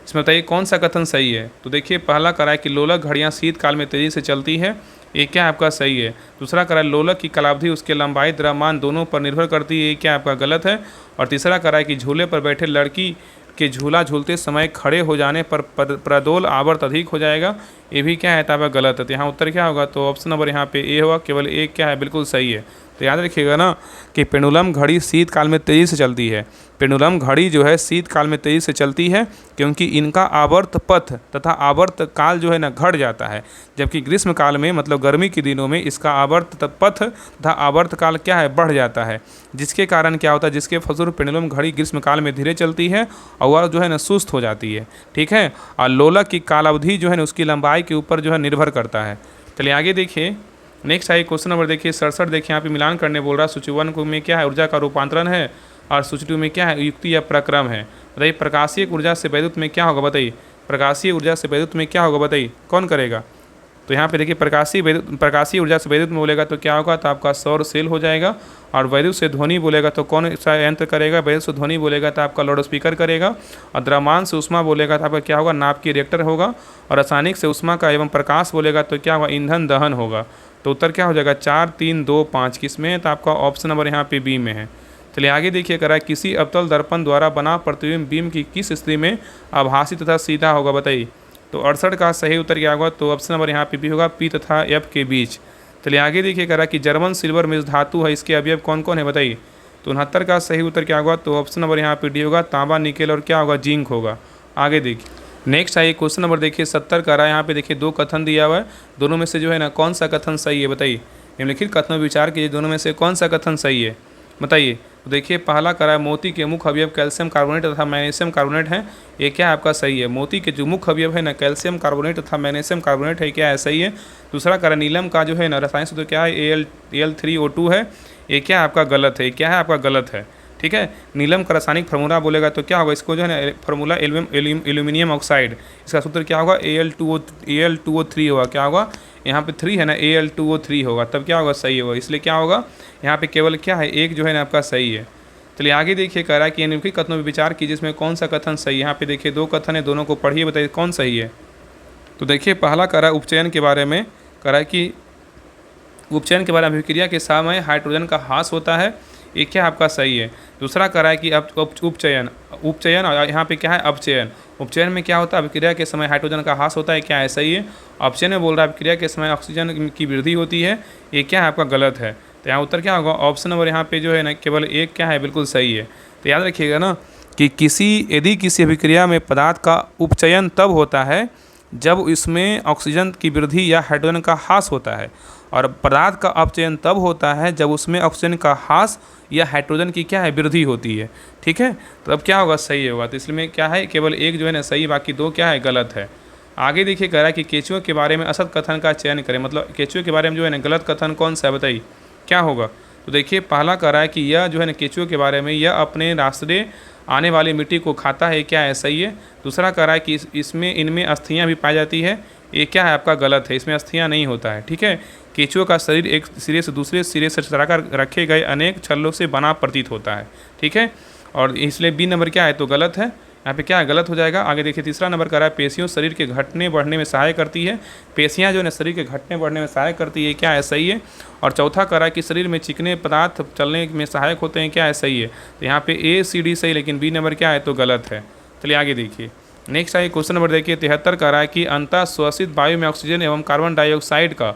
A: इसमें बताइए कौन सा कथन सही है। तो देखिए पहला करा है कि लोलक घड़ियाँ शीतकाल में तेज़ी से चलती है, ये क्या आपका सही है। दूसरा करा है लोलक की कालावधि उसके लंबाई द्रव्यमान दोनों पर निर्भर करती है, ये क्या आपका गलत है। और तीसरा करा है कि झूले पर बैठे लड़की के झूला झूलते समय खड़े हो जाने पर प्रदोल आवर्त अधिक हो जाएगा, ये भी क्या है तो आपका गलत है। तो यहाँ उत्तर क्या होगा, तो ऑप्शन नंबर यहाँ पे ए होगा, केवल एक क्या है बिल्कुल सही है। तो याद रखिएगा ना कि पेंडुलम घड़ी शीतकाल में तेज़ी से चलती है। पेंडुलम घड़ी जो है शीतकाल में तेज़ी से चलती है क्योंकि इनका आवर्त पथ तथा आवर्त काल जो है ना घट जाता है, जबकि ग्रीष्म काल में मतलब गर्मी के दिनों में इसका आवर्त पथ तथा आवर्त काल क्या है बढ़ जाता है, जिसके कारण क्या होता है, जिसके फलस्वरूप पेंडुलम घड़ी ग्रीष्म काल में धीरे चलती है और वह जो है ना सुस्त हो जाती है, ठीक है। और लोलक की कालावधि जो है ना उसकी लंबाई के ऊपर जो है निर्भर करता है। चलिए आगे देखिए नेक्स्ट आइए क्वेश्चन नंबर देखिए 67 देखिए यहाँ पे मिलान करने बोल रहा है। सूची 1 में क्या है ऊर्जा का रूपांतरण है और सूची 2 में क्या है युक्ति या प्रक्रम है। बताइए प्रकाशीय ऊर्जा से वैद्युत में क्या होगा, बताइए प्रकाशीय ऊर्जा से वैद्युत में क्या होगा, बताइए कौन करेगा। तो यहाँ पे देखिए प्रकाशीय ऊर्जा से वैद्युत में बोलेगा तो क्या होगा, तो आपका सौर सेल हो जाएगा। और वैद्युत से ध्वनि बोलेगा तो कौन सा यंत्र करेगा, वैद्युत से ध्वनि बोलेगा तो आपका लाउड स्पीकर करेगा। और द्रव्यमान से उष्मा बोलेगा तो आपका क्या होगा, नाप की रिएक्टर होगा। और रासायनिक से उष्मा का एवं प्रकाश बोलेगा तो क्या होगा, ईंधन दहन होगा। तो उत्तर क्या हो जाएगा 4 3 2 5 किस में है, तो आपका ऑप्शन नंबर यहाँ पे बी में है। चलिए आगे देखिए करा किसी अवतल दर्पण द्वारा बना प्रतिबिंब बीम की किस स्थिति में आभासी तथा सीधा होगा, बताइए। तो 68 का सही उत्तर क्या होगा, तो ऑप्शन नंबर यहाँ पे भी होगा पी तथा एफ के बीच। चलिए आगे देखिए करा कि जर्मन सिल्वर मिश्र धातु है, इसके अवयव कौन कौन है, बताइए। तो 69 का सही उत्तर क्या होगा, तो ऑप्शन नंबर यहाँ पे डी होगा तांबा निकेल और क्या होगा जिंक होगा। आगे देखिए नेक्स्ट आइए क्वेश्चन नंबर देखिए 70 का रहा है। यहाँ पे देखिए 2 कथन दिया हुआ है, दोनों में से जो है ना कौन सा कथन सही है, बताइए। निम्नलिखित कथनों पर विचार कीजिए, दोनों में से कौन सा कथन सही है, बताइए। तो देखिए पहला करा है मोती के मुख्य अवयव कैल्शियम कार्बोनेट तथा मैग्नीशियम कार्बोनेट है, ये क्या आपका सही है। मोती के जो मुख्य अवयव है ना कैल्शियम कार्बोनेट तथा मैग्नीशियम कार्बोनेट है, क्या है सही है। दूसरा करा नीलम का जो है ना रासायनिक सूत्र क्या है Al3O2 है, ये क्या आपका गलत है, क्या है आपका गलत है, ठीक है। नीलम का रासायनिक फार्मूला बोलेगा तो क्या होगा, इसको जो है ना फार्मूला एल्यूमिनियम ऑक्साइड, इसका सूत्र क्या होगा Al2O3 होगा, क्या होगा यहाँ पे 3 है ना Al2O3 होगा, तब क्या होगा सही होगा। इसलिए क्या होगा यहाँ पे केवल क्या है एक जो है ना आपका सही है। चलिए आगे देखिए कह रहा है कि निम्नलिखित कथनों पर विचार कीजिए, जिसमें कौन सा कथन सही है। यहाँ पे देखिए 2 कथन है, दोनों को पढ़िए बताइए कौन सही है। तो देखिए पहला कह रहा है उपचयन के बारे में, कह रहा है कि उपचयन के बारे में अभिक्रिया के समय हाइड्रोजन का ह्रास होता है, ये क्या आपका सही है। दूसरा कह रहा है कि उपचयन और यहाँ पे क्या है अपचयन, उपचयन में क्या होता है अभिक्रिया के समय हाइड्रोजन का ह्रास होता है, क्या है सही है। अपचयन में बोल रहा है अभिक्रिया के समय ऑक्सीजन की वृद्धि होती है, ये क्या है आपका गलत है। तो यहाँ उत्तर क्या होगा, ऑप्शन नंबर यहाँ पे जो है ना केवल एक क्या है बिल्कुल सही है। तो याद रखिएगा ना कि यदि किसी अभिक्रिया में पदार्थ का उपचयन तब होता है जब इसमें ऑक्सीजन की वृद्धि या हाइड्रोजन का ह्रास होता है, और पदार्थ का अपचयन तब होता है जब उसमें ऑक्सीजन का ह्रास या हाइड्रोजन की क्या है वृद्धि होती है, ठीक है। तो अब क्या होगा सही होगा, तो इसलिए क्या है केवल एक जो है ना सही, बाकी 2 क्या है गलत है। आगे देखिए कह रहा है कि केचुओं के बारे में असत कथन का चयन करें, मतलब केचुओं के बारे में जो है ना गलत कथन कौन सा है, बताइए क्या होगा। तो देखिए पहला कह रहा है कि यह जो है ना केचुओं के बारे में यह अपने रास्ते आने वाली मिट्टी को खाता है, क्या है सही है। दूसरा कह रहा है कि इनमें अस्थियाँ भी पाई जाती है, ये क्या है आपका गलत है, इसमें अस्थियाँ नहीं होता है, ठीक है। केचुओं का शरीर एक सिरे से दूसरे सिरे से चढ़ाकर रखे गए अनेक छल्लों से बना प्रतीत होता है, ठीक है। और इसलिए बी नंबर क्या है तो गलत है, यहाँ पे क्या है गलत हो जाएगा। आगे देखिए तीसरा नंबर कह रहा है पेशियों शरीर के घटने बढ़ने में सहायक करती है, पेशियाँ जो है शरीर के घटने बढ़ने में सहायक करती है, क्या है सही है। और चौथा कह रहा है कि शरीर में चिकने पदार्थ चलने में सहायक होते हैं, क्या है सही है। तो यहाँ पे A C D सही, लेकिन बी नंबर क्या है तो गलत है। चलिए आगे देखिए नेक्स्ट आइए क्वेश्चन नंबर देखिए 73 कह रहा है कि अंतः श्वसित वायु में ऑक्सीजन एवं कार्बन डाइऑक्साइड का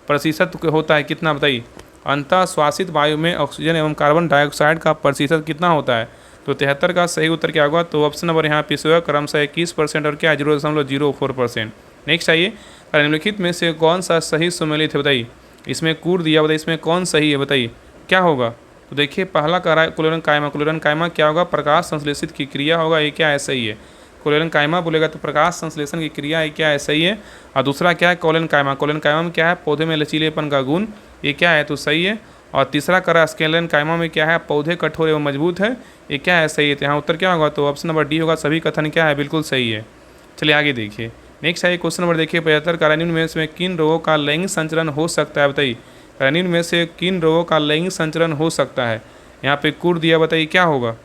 A: प्रतिशत होता है कितना, बताइए। अंतः श्वासित वायु में ऑक्सीजन एवं कार्बन डाइऑक्साइड का प्रतिशत कितना होता है। तो 73 का सही उत्तर क्या होगा, तो ऑप्शन नंबर यहाँ पे क्रमशः 21% और क्या है 0.04%। नेक्स्ट आइए निम्नलिखित में से कौन सा सही सुमेलित है, बताइए। इसमें कूर दिया बताइए, इसमें कौन सही है, बताइए क्या होगा। तो देखिए पहला कह रहा है क्लोरन कायमा क्या होगा प्रकाश संश्लेषित की क्रिया होगा, ये क्या है सही है। कोलेनकाइमा बोलेगा तो प्रकाश संश्लेषण की क्रिया है, क्या है, सही है। और दूसरा क्या है, कोलेनकाइमा, कोलेनकाइमा में क्या है, पौधे में लचीलेपन का गुण, ये क्या है, तो सही है। और तीसरा करा स्केलेनकाइमा में क्या है, पौधे कठोर एवं मजबूत है, ये क्या है, सही है। तो यहाँ उत्तर क्या होगा, तो ऑप्शन नंबर डी होगा, सभी कथन क्या है, बिल्कुल सही है। चलिए आगे देखिए, नेक्स्ट है क्वेश्चन नंबर देखिए 75, कार्यान्वयन में से किन रोगों का लैंगिक संचरण हो सकता है, बताइए। कार्यान्वयन में से किन रोगों का लैंगिक संचरण हो सकता है, यहाँ पे कूट दिया, बताइए क्या होगा,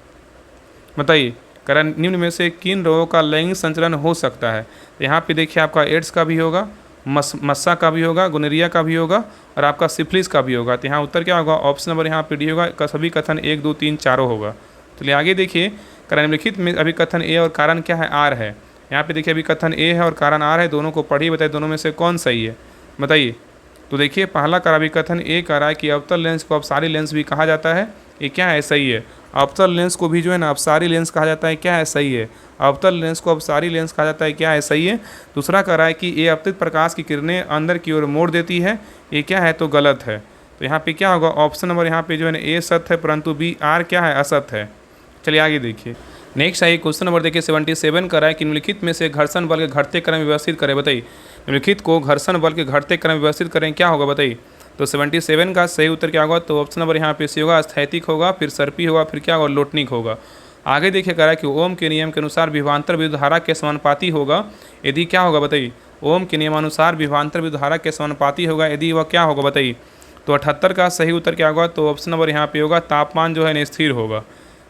A: बताइए। निम्न में से किन रोगों का लैंगिक संचरण हो सकता है, तो यहाँ पे देखिए आपका एड्स का भी होगा, मस्सा का भी होगा, गोनेरिया का भी होगा और आपका सिफिलिस का भी होगा। तो यहाँ उत्तर क्या होगा, ऑप्शन नंबर यहाँ पे डी होगा, सभी कथन 1 2 3 4 होगा। चलिए आगे देखिए, निम्नलिखित में अभी कथन ए और कारण क्या है, आर है। यहाँ पे देखिए अभी कथन ए है और कारण आर है, दोनों को पढ़िए, बताइए दोनों में से कौन सही है, बताइए। तो देखिए पहला करा भी कथन ए कह रहा है कि अवतल लेंस को अपसारी लेंस भी कहा जाता है, ये क्या है, सही है। अवतल लेंस को भी जो है ना अपसारी लेंस कहा जाता है, क्या है, सही है। अवतल लेंस को अपसारी लेंस कहा जाता है, क्या है, सही है। दूसरा कह रहा है कि ये अपतित प्रकाश की किरणें अंदर की ओर मोड़ देती है, ये क्या है, तो गलत है। तो यहाँ पे क्या होगा, ऑप्शन नंबर यहाँ पे जो है ना ए सत्य है, परंतु बी आर क्या है, असत्य है। चलिए आगे देखिए, नेक्स्ट है क्वेश्चन नंबर देखिए 77 कर रहा है कि निम्नलिखित में से घर्षण बल के घटते क्रम व्यवस्थित करें, बताइए। निम्नलिखित को घर्षण बल के घटते क्रम व्यवस्थित करें, क्या होगा, बताइए। तो 77 का सही उत्तर क्या होगा, तो ऑप्शन नंबर यहाँ पे सी होगा, स्थैतिक होगा, फिर सर्पी होगा, फिर क्या होगा, लोटनिक होगा। आगे देखिए कह रहा है कि ओम के नियम के अनुसार विभवांतर विद्युत धारा के समानुपाती होगा, यदि क्या होगा, बताइए। ओम के नियमानुसार विभवांतर विद्युत धारा के समानुपाती होगा, यदि वह क्या होगा, बताइए। तो 78 का सही उत्तर क्या होगा, तो ऑप्शन नंबर यहाँ पे होगा, तापमान जो है स्थिर होगा।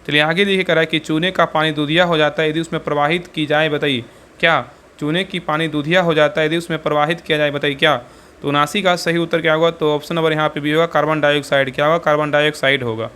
A: चलिए आगे देखिए कह रहा है कि चूने का पानी दूधिया हो जाता है यदि उसमें प्रवाहित की जाए, बताइए क्या। चूने की पानी दूधिया हो जाता है यदि उसमें प्रवाहित किया जाए, बताइए क्या। तो 79 का सही उत्तर क्या होगा, तो ऑप्शन नंबर यहाँ पे भी होगा, कार्बन डाइऑक्साइड, क्या होगा, कार्बन डाइऑक्साइड होगा।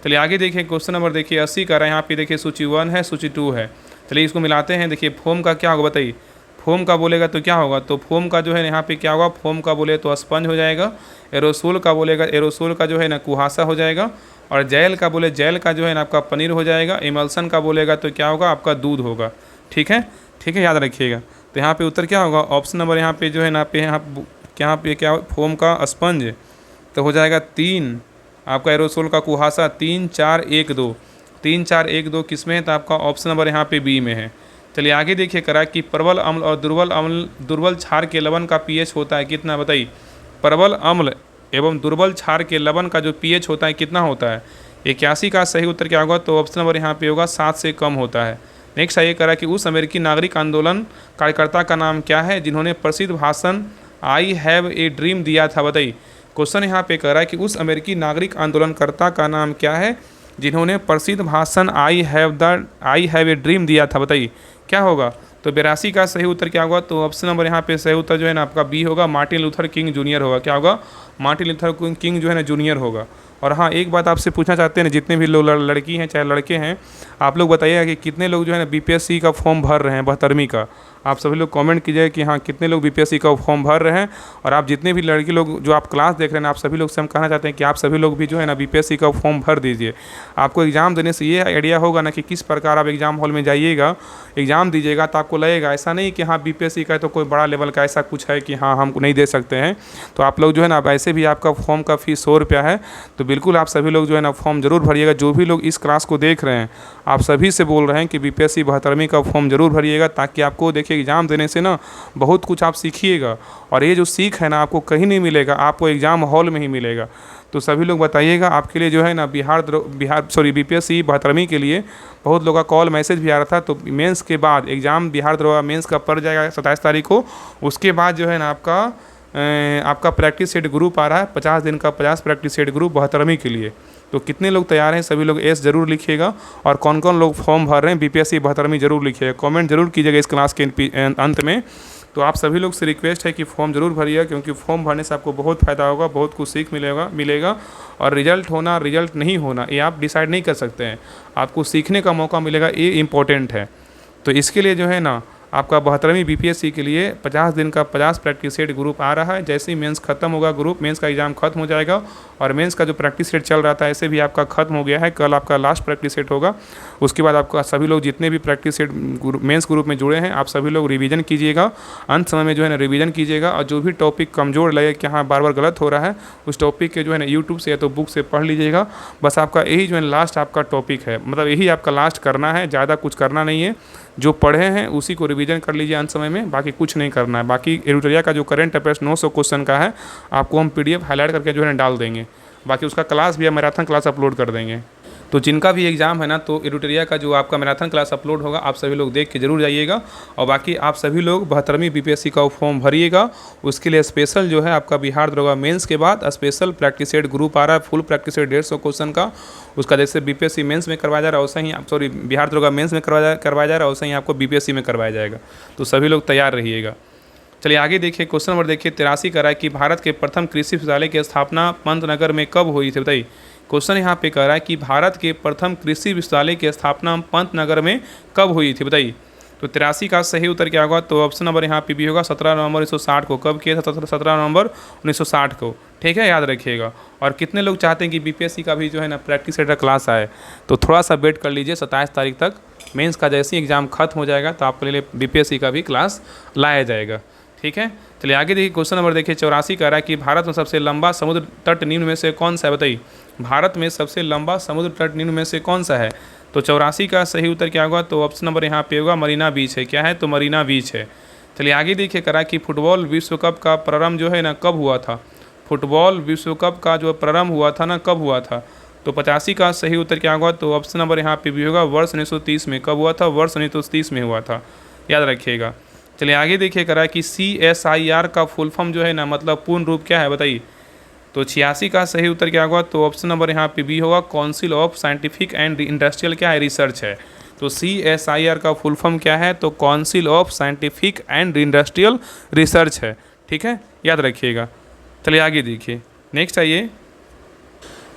A: चलिए आगे देखिए क्वेश्चन नंबर देखिए 80 का रहा है, यहाँ पे देखिए सूची 1 है, सूची 2 है। चलिए इसको मिलाते हैं, देखिए फोम का क्या होगा, बताइए। फोम का बोलेगा तो क्या होगा, तो फोम का जो है यहाँ पे क्या होगा, फोम का बोले तो स्पंज हो जाएगा। एरोसोल का बोलेगा, एरोसोल का जो है ना कुहासा हो जाएगा। और जेल का बोले, जेल का जो है ना आपका पनीर हो जाएगा। इमल्सन का बोलेगा तो क्या होगा, आपका दूध होगा। ठीक है, ठीक है, याद रखिएगा। तो यहाँ पे उत्तर क्या होगा, ऑप्शन नंबर यहाँ पे जो है ना पे यहाँ पे क्या फोम का स्पंज तो हो जाएगा 3, आपका एरोसोल का कुहासा 3 4 1 2, 3 4 1 2 किस में है, तो आपका ऑप्शन नंबर यहाँ पे बी में है। चलिए आगे देखिए करा कि प्रबल अम्ल और दुर्बल क्षार के लवण का पीएच होता है कितना, बताइए। प्रबल अम्ल एवं दुर्बल क्षार के लवण का जो पीएच होता है कितना होता है, 81 का सही उत्तर क्या होगा, तो ऑप्शन नंबर यहाँ पे होगा 7 से कम होता है। नेक्स्ट ये करा कि उस अमेरिकी नागरिक आंदोलन कार्यकर्ता का नाम क्या है जिन्होंने प्रसिद्ध भाषण आई हैव ए ड्रीम दिया था, बताइए। क्वेश्चन यहाँ पे कह रहा है कि उस अमेरिकी नागरिक आंदोलनकर्ता का नाम क्या है जिन्होंने प्रसिद्ध भाषण आई हैव ए ड्रीम दिया था, बताइए क्या होगा। तो 82 का सही उत्तर क्या होगा, तो ऑप्शन नंबर यहाँ पे सही उत्तर जो है ना आपका बी होगा, मार्टिन लूथर किंग जूनियर होगा, क्या होगा, मार्टिन लूथर किंग जो है ना जूनियर होगा। और हाँ एक बात आपसे पूछना चाहते हैं, जितने भी लोग लड़की हैं चाहे लड़के हैं, आप लोग बताइएगा कि कितने लोग जो है ना बीपीएससी का फॉर्म भर रहे हैं 72वीं का। आप सभी लोग कमेंट कीजिए कि हाँ कितने लोग बीपीएससी का फॉर्म भर रहे हैं। और आप जितने भी लड़की लोग जो आप क्लास देख रहे हैं, आप सभी लोग से हम कहना चाहते हैं कि आप सभी लोग भी जो है ना बीपीएससी का फॉर्म भर दीजिए। आपको एग्ज़ाम देने से ये आइडिया होगा ना कि किस प्रकार आप एग्ज़ाम हॉल में जाइएगा, एग्ज़ाम दीजिएगा तो आपको लगेगा ऐसा नहीं कि हाँ बीपीएससी का तो कोई बड़ा लेवल का ऐसा कुछ है कि हाँ हम नहीं दे सकते हैं। तो आप लोग जो है ना ऐसे भी आपका फॉर्म का फ़ीस 100 रुपया है, तो बिल्कुल आप सभी लोग जो है ना फॉर्म जरूर भरिएगा। जो भी लोग इस क्लास को देख रहे हैं आप सभी से बोल रहे हैं कि बीपीएससी 72वीं का फॉर्म जरूर भरिएगा, ताकि आपको देखिए एग्ज़ाम देने से ना बहुत कुछ आप सीखिएगा। और ये जो सीख है ना आपको कहीं नहीं मिलेगा, आपको एग्ज़ाम हॉल में ही मिलेगा। तो सभी लोग बताइएगा, आपके लिए जो है ना बीपीएससी 72वीं के लिए बहुत लोगों का कॉल मैसेज भी आ रहा था। तो मेंस के बाद एग्ज़ाम बिहार दरोगा मेंस का पड़ जाएगा 27 तारीख को। उसके बाद जो है ना आपका प्रैक्टिस सेट ग्रुप आ रहा है, 50 दिन का 50 प्रैक्टिस सेट ग्रुप 72वीं के लिए। तो कितने लोग तैयार हैं सभी लोग एस जरूर लिखिएगा। और कौन कौन लोग फॉर्म भर रहे हैं बीपीएससी 72वीं जरूर लिखिएगा, कमेंट जरूर कीजिएगा इस क्लास के अंत में। तो आप सभी लोग से रिक्वेस्ट है कि फॉर्म जरूर भरिएगा, क्योंकि फॉर्म भरने से आपको बहुत फ़ायदा होगा, बहुत कुछ सीख मिलेगा। और रिजल्ट होना रिजल्ट नहीं होना ये आप डिसाइड नहीं कर सकते हैं, आपको सीखने का मौका मिलेगा, ये इम्पोर्टेंट है। तो इसके लिए जो है ना आपका 72वीं बीपीएससी के लिए 50 दिन का 50 प्रैक्टिस सेट ग्रुप आ रहा है। जैसे ही मेंस खत्म होगा, ग्रुप मेंस का एग्ज़ाम खत्म हो जाएगा और मेंस का जो प्रैक्टिस सेट चल रहा था ऐसे भी आपका खत्म हो गया है। कल आपका लास्ट प्रैक्टिस सेट होगा। उसके बाद आपका सभी लोग जितने भी प्रैक्टिस सेट मेंस ग्रुप में जुड़े हैं आप सभी लोग रिवीजन कीजिएगा, अंत समय में जो है ना रिवीजन कीजिएगा। और जो भी टॉपिक कमज़ोर लगे कि हाँ बार बार गलत हो रहा है, उस टॉपिक के जो है ना यूट्यूब से या तो बुक से पढ़ लीजिएगा। बस आपका यही जो है लास्ट आपका टॉपिक है, मतलब यही आपका लास्ट करना है, ज़्यादा कुछ करना नहीं है। जो पढ़े हैं उसी को रिवीजन कर लीजिए अंत समय में, बाकी कुछ नहीं करना है। बाकी एडिटोरिया का जो करंट अफेयर्स 900 क्वेश्चन का है आपको हम PDF हाईलाइट करके जो है डाल देंगे। बाकी उसका क्लास भी मैराथन क्लास अपलोड कर देंगे। तो जिनका भी एग्ज़ाम है ना, तो एडिटोरिया का जो आपका मैराथन क्लास अपलोड होगा आप सभी लोग देख के जरूर जाइएगा। और बाकी आप सभी लोग 72वीं BPSC का फॉर्म भरिएगा। उसके लिए स्पेशल जो है आपका बिहार दरोगा मेंस के बाद स्पेशल प्रैक्टिस सेट ग्रुप आ रहा है, फुल प्रैक्टिस सेट 150 क्वेश्चन का। उसका जैसे BPSC मेंस में करवाया जा रहा है वैसा ही, सॉरी बिहार दरोगा मेंस में करवाया जा रहा है वैसा ही आपको BPSC में करवाया जाएगा। तो सभी लोग तैयार रहिएगा। चलिए आगे देखिए, क्वेश्चन नंबर देखिए 83 का रहा है कि भारत के प्रथम कृषि विश्वविद्यालय की स्थापना पंतनगर में कब हुई थी, बताइए। क्वेश्चन यहाँ पे कह रहा है कि भारत के प्रथम कृषि विश्वविद्यालय की स्थापना पंतनगर में कब हुई थी, बताइए। तो 83 का सही उत्तर क्या होगा, तो ऑप्शन नंबर यहाँ पे भी होगा 17 नवंबर 1960 को। कब किया था, 17 नवंबर 1960 को, ठीक है, याद रखिएगा। और कितने लोग चाहते हैं कि BPSC का भी जो है ना प्रैक्टिस सेट का क्लास आए, तो थोड़ा सा वेट कर लीजिए। 27 तारीख तक मेंस का जैसे ही एग्ज़ाम खत्म हो जाएगा तो आपके लिए BPSC का भी क्लास लाया जाएगा, ठीक है। चलिए आगे देखिए, क्वेश्चन नंबर देखिए 84 का रहा है कि भारत में सबसे लंबा समुद्र तट निम्न में से कौन सा है, बताइए। भारत में सबसे लंबा समुद्र तट निम्न में से कौन सा है, तो 84 का सही उत्तर क्या होगा, तो ऑप्शन नंबर यहाँ पे होगा मरीना बीच है। क्या है, तो मरीना बीच है। चलिए आगे देखिए, करा कि फुटबॉल विश्व कप का प्रारंभ जो है ना कब हुआ था। फुटबॉल विश्व कप का जो प्रारंभ हुआ था ना, कब हुआ था, तो 85 का सही उत्तर क्या होगा, तो ऑप्शन नंबर यहाँ पे भी होगा वर्ष 1930 में। कब हुआ था, वर्ष 1930 में हुआ था, याद रखिएगा। चलिए आगे देखिए, करा कि CSIR का फुल फॉर्म जो है ना, मतलब पूर्ण रूप क्या है, बताइए। तो 86 का सही उत्तर क्या होगा, तो ऑप्शन नंबर यहाँ पे भी होगा council of scientific and industrial क्या है, रिसर्च है। तो CSIR का फुल फॉर्म क्या है, तो council of scientific and industrial research है, ठीक है, याद रखिएगा। चलिए आगे देखिए, नेक्स्ट आइए,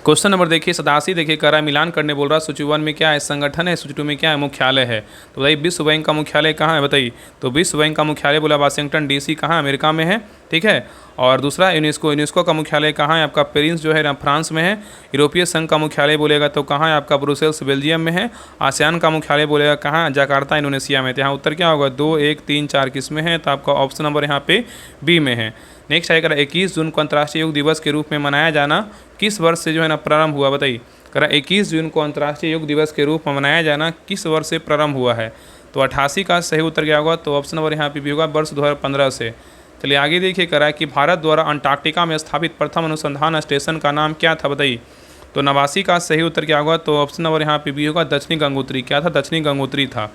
A: क्वेश्चन नंबर देखिए 87 देखिए, कह रहा है मिलान करने बोल रहा है। सूची 1 में क्या है, संगठन है, सूची 2 में क्या है, मुख्यालय है। तो बताइए विश्व बैंक का मुख्यालय कहाँ है, बताइए। तो विश्व बैंक का मुख्यालय बोला वाशिंगटन DC कहाँ, अमेरिका में है, ठीक है। और दूसरा यूनेस्को का मुख्यालय कहाँ है, आपका पेरिस जो है ना फ्रांस में है। यूरोपीय संघ का मुख्यालय बोलेगा तो कहाँ है, आपका ब्रुसेल्स बेल्जियम में है। आसियान का मुख्यालय बोलेगा कहाँ, जकार्ता इंडोनेशिया में। तो यहाँ उत्तर क्या होगा, 2, 1, 3, 4 किस में है, तो आपका ऑप्शन नंबर यहाँ पे B में है। नेक्स्ट आएगा 21 जून को अंतर्राष्ट्रीय योग दिवस के रूप में मनाया जाना किस वर्ष से जो है ना प्रारंभ हुआ, बताइए। करा 21 जून को अंतर्राष्ट्रीय योग दिवस के रूप में मनाया जाना किस वर्ष से प्रारंभ हुआ है, तो 88 का सही उत्तर क्या होगा, तो ऑप्शन नंबर यहाँ पे भी होगा वर्ष 2015 से। चलिए आगे देखिए, करा कि भारत द्वारा अंटार्कटिका में स्थापित प्रथम अनुसंधान स्टेशन का नाम क्या था, बताइए। तो 89 का सही उत्तर क्या होगा, तो ऑप्शन नंबर यहाँ पे भी होगा दक्षिणी गंगोत्री। क्या था, दक्षिणी गंगोत्री था।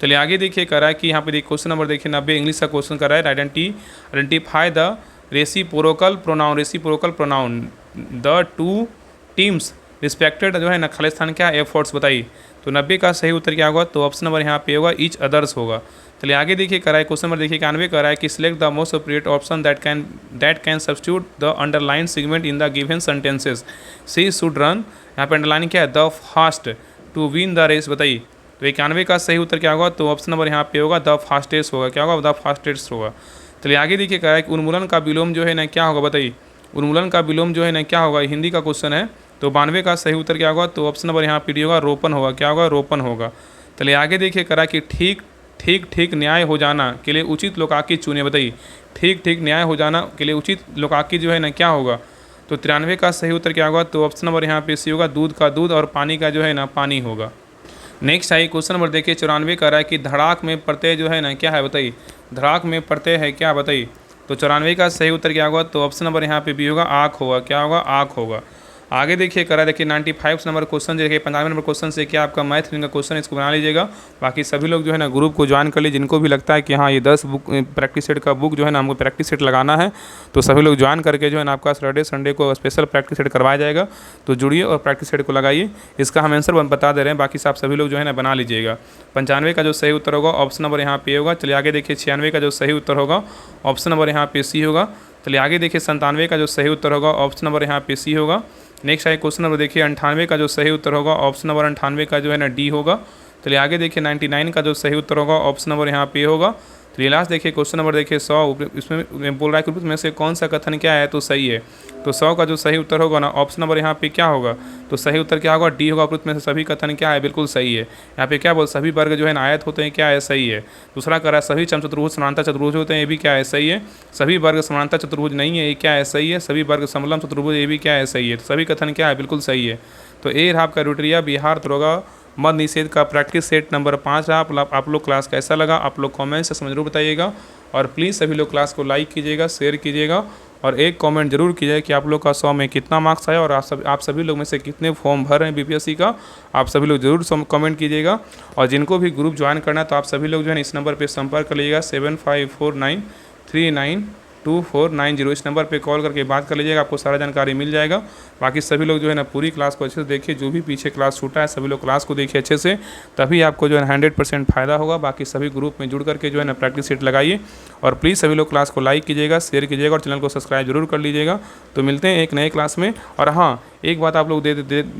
A: चलिए आगे देखिए, करा कि यहाँ पे देखिए क्वेश्चन नंबर देखिए 90 इंग्लिश का क्वेश्चन कर रहा है। Identify the reciprocal pronoun the two teams respected जो है ना खालिस्तान क्या एफर्ट्स, बताइए। तो 90 का सही उत्तर क्या होगा, तो ऑप्शन नंबर यहाँ पे होगा ईच अदर्स होगा। चलिए आगे देखिए, करा है क्वेश्चन नंबर देखिए 91 करा है कि select the most appropriate option that can substitute the underline segment in the given sentences. She should run, यहाँ पे अंडरलाइन क्या है, the fast to win the race, बताइए। तो 91 का सही उत्तर क्या होगा, तो ऑप्शन नंबर यहाँ पे होगा द फास्टेस्ट होगा। क्या होगा, द फास्टेस्ट होगा। चलिए आगे देखिए, कहा है कि उन्मूलन का विलोम जो है ना क्या होगा, बताइए। उन्मूलन का विलोम जो है ना क्या होगा, हिंदी का क्वेश्चन है। तो 92 का सही उत्तर क्या होगा, तो ऑप्शन नंबर यहाँ पे होगा रोपण होगा। क्या होगा, रोपण होगा। चलिए आगे देखिए, करा कि ठीक न्याय हो जाना के लिए उचित लोकाकी चुने, बताइए। ठीक न्याय हो जाना के लिए उचित लोकाकी जो है ना क्या होगा, तो 93 का सही उत्तर क्या होगा, तो ऑप्शन नंबर यहाँ पे सी होगा दूध का दूध और पानी का जो है ना पानी होगा। नेक्स्ट आई क्वेश्चन नंबर देखिए 94 का रहा है कि धड़ाक में प्रत्यय जो है ना क्या है, बताइए। धड़ाक में प्रत्यय है क्या, बताइए। तो 94 का सही उत्तर क्या होगा, तो ऑप्शन नंबर यहाँ पे भी होगा आँख होगा। क्या होगा, आँख होगा। आगे देखिए, करा देखिए 95 नंबर क्वेश्चन देखिए 95 नंबर क्वेश्चन से क्या आपका मैथ रीजनिंग का क्वेश्चन, इसको बना लीजिएगा। बाकी सभी लोग जो है ना ग्रुप को ज्वाइन कर लीजिए। जिनको भी लगता है कि हाँ ये 10 बुक प्रैक्टिस सेट का बुक जो है ना हमको प्रैक्टिस सेट लगाना है, तो सभी लोग ज्वाइन करके जो है ना आपका सैटरडे संडे को स्पेशल प्रैक्टिस सेट करवाया जाएगा। तो जुड़िए और प्रैक्टिस सेट को लगाइए। इसका हम आंसर बता दे रहे हैं, बाकी आप सभी लोग जो है ना बना लीजिएगा। 95 का जो सही उत्तर होगा ऑप्शन नंबर यहाँ पे होगा। चलिए आगे देखिए 96 का जो सही उत्तर होगा ऑप्शन नंबर यहाँ पे सी होगा। चलिए आगे देखिए 97 का जो सही उत्तर होगा ऑप्शन नंबर यहाँ पे सी होगा। नेक्स्ट आइए क्वेश्चन नंबर देखिए 98 का जो सही उत्तर होगा ऑप्शन नंबर 98 का जो है ना डी होगा। चलिए आगे देखिए 99 का जो सही उत्तर होगा ऑप्शन नंबर यहाँ पे होगा। चलिए लास्ट देखिए क्वेश्चन नंबर देखिए 100, इसमें बोल रहा है कि में से कौन सा कथन क्या है तो सही है। तो 100 का जो सही उत्तर होगा ना ऑप्शन नंबर यहाँ पे क्या होगा, तो सही उत्तर क्या होगा डी होगा। उपरोक्त में से सभी कथन क्या है, बिल्कुल सही है। यहाँ पे क्या बोल सभी वर्ग जो है ना आयत होते हैं, क्या है, सही है। दूसरा कह रहा है सभी चतुर्भुज समानांतर चतुर्भुज होते हैं, ये भी क्या है, सही है। सभी वर्ग समानांतर चतुर्भुज नहीं है, ये क्या है, सही है। सभी वर्ग समलम चतुर्भुज, ये भी क्या है, सही है। तो सभी कथन क्या है, बिल्कुल सही है। तो ये रहा आपका रुटरिया बिहार दरोगा मद निषेध का प्रैक्टिस सेट नंबर 5 रहा। आप लोग क्लास कैसा लगा आप लोग कमेंट से जरूर बताइएगा, और प्लीज़ सभी लोग क्लास को लाइक कीजिएगा, शेयर कीजिएगा, और एक कमेंट जरूर कीजिए कि आप लोग का 100 में कितना मार्क्स आया और आप सभी लोग में से कितने फॉर्म भर रहे हैं बीपीएससी का। आप सभी लोग जरूर कमेंट कीजिएगा। और जिनको भी ग्रुप ज्वाइन करना है तो आप सभी लोग जो है इस नंबर पे संपर्क कर लीजिएगा 7549392490। इस नंबर पे कॉल करके बात कर लीजिएगा, आपको सारा जानकारी मिल जाएगा। बाकी सभी लोग जो है ना पूरी क्लास को अच्छे से देखिए, जो भी पीछे क्लास छूटा है सभी लोग क्लास को देखिए अच्छे से, तभी आपको जो है 100% फ़ायदा होगा। बाकी सभी ग्रुप में जुड़ करके जो है ना प्रैक्टिस सेट लगाइए, और प्लीज़ सभी लोग क्लास को लाइक कीजिएगा, शेयर कीजिएगा, और चैनल को सब्सक्राइब जरूर कर लीजिएगा। तो मिलते हैं एक नए क्लास में। और हाँ, एक बात आप लोग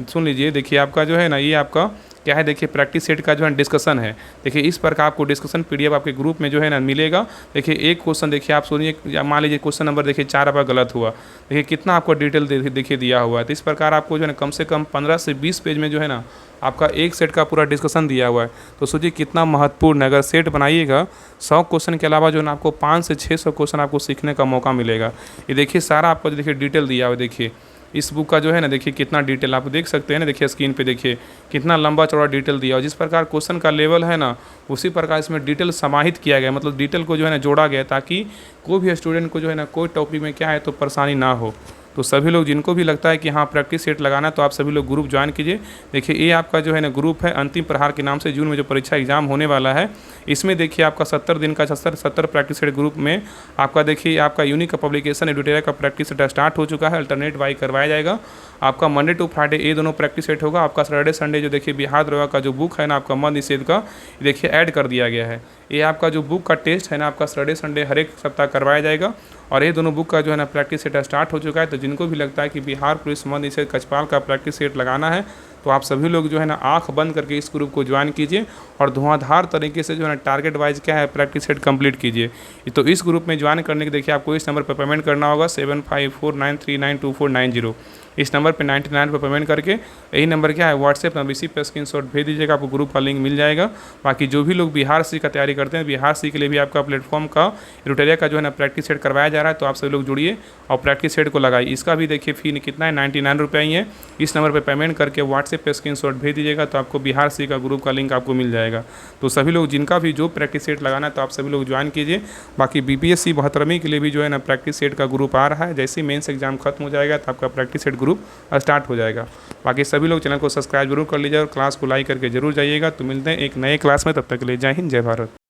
A: सुन लीजिए, देखिए आपका जो है ना ये आपका क्या है, देखिए प्रैक्टिस सेट का जो है डिस्कशन है। देखिए इस पर का आपको डिस्कशन पीडीएफ आपके ग्रुप में जो है ना मिलेगा। देखिए एक क्वेश्चन देखिए आप सुनिए, मान लीजिए क्वेश्चन नंबर देखिए 4 आपका गलत हुआ, देखिए कितना आपको डिटेल देखिए दिया हुआ है। तो इस प्रकार आपको जो है ना कम से कम 15 से 20 पेज में जो है ना आपका एक सेट का पूरा डिस्कशन दिया हुआ है। तो सोचिए कितना महत्वपूर्ण है। अगर सेट बनाइएगा 100 क्वेश्चन के अलावा जो है ना आपको 500 से 600 क्वेश्चन आपको सीखने का मौका मिलेगा। ये देखिए सारा आपको देखिए डिटेल दिया हुआ है। देखिए इस बुक का जो है ना देखिए कितना डिटेल आप देख सकते हैं ना, देखिए स्क्रीन पे देखिए कितना लंबा चौड़ा डिटेल दिया, और जिस प्रकार क्वेश्चन का लेवल है ना उसी प्रकार इसमें डिटेल समाहित किया गया, मतलब डिटेल को जो है ना जोड़ा गया, ताकि कोई भी स्टूडेंट को जो है ना कोई टॉपिक में क्या है तो परेशानी ना हो। तो सभी लोग जिनको भी लगता है कि हाँ प्रैक्टिस सेट लगाना, तो आप सभी लोग ग्रुप ज्वाइन कीजिए। देखिए ये आपका जो है ना ग्रुप है अंतिम प्रहार के नाम से, जून में जो परीक्षा एग्जाम होने वाला है, इसमें देखिए आपका 70 दिन का 70 प्रैक्टिस सेट ग्रुप में आपका देखिए आपका यूनिक पब्लिकेशन एडुटेरिया का प्रैक्टिस सेट स्टार्ट हो चुका है। अल्टरनेट वाई करवाया जाएगा आपका मंडे टू फ्राइडे, ये दोनों प्रैक्टिस सेट होगा। आपका सैटरडे संडे जो देखिए बिहार दरोगा का जो बुक है ना आपका मद निषेध का, देखिए ऐड कर दिया गया है। ये आपका जो बुक का टेस्ट है ना आपका सैटरडे संडे हर एक सप्ताह करवाया जाएगा, और ये दोनों बुक का जो है ना प्रैक्टिस सेट स्टार्ट हो चुका है। तो जिनको भी लगता है कि बिहार पुलिस मद निषेध कचपाल का प्रैक्टिस सेट लगाना है, तो आप सभी लोग जो है ना आंख बंद करके इस ग्रुप को ज्वाइन कीजिए, और धुआंधार तरीके से जो है ना टारगेट वाइज क्या है प्रैक्टिस सेट कंप्लीट कीजिए। तो इस ग्रुप में ज्वाइन करने के देखिए आपको इस नंबर पर पेमेंट करना होगा 7549392490। इस नंबर पे 99 पर पेमेंट करके, यही नंबर क्या है व्हाट्सएप नंबर, इसी पर स्क्रीनशॉट भेज दीजिएगा, आपको ग्रुप का लिंक मिल जाएगा। बाकी जो भी लोग बिहार सी का तैयारी करते हैं, बिहार सी के लिए भी आपका प्लेटफॉर्म का एडुटेरिया का जो है ना प्रैक्टिस सेट करवाया जा रहा है, तो आप सभी लोग जुड़िए और प्रैक्टिस सेट को लगाइए। इसका भी देखिए फ़ी कितना है, 99 रुपये ही है। इस नंबर पर पेमेंट करके व्हाट्सएप पर स्क्रीनशॉट भेज दीजिएगा, तो आपको बिहार सी का ग्रुप का लिंक आपको मिल जाएगा। तो सभी लोग जिनका भी जो प्रैक्टिस सेट लगाना है तो आप सभी लोग ज्वाइन कीजिए। बाकी बीपीएससी 72वीं के लिए भी जो है ना प्रैक्टिस सेट का ग्रुप आ रहा है। जैसे ही मेंस एग्जाम खत्म हो जाएगा तो आपका प्रैक्टिस सेट ग्रुप स्टार्ट हो जाएगा। बाकी सभी लोग चैनल को सब्सक्राइब जरूर कर लीजिए और क्लास को लाइक करके जरूर जाइएगा। तो मिलते हैं एक नए क्लास में, तब तक के लिए जय हिंद जय भारत।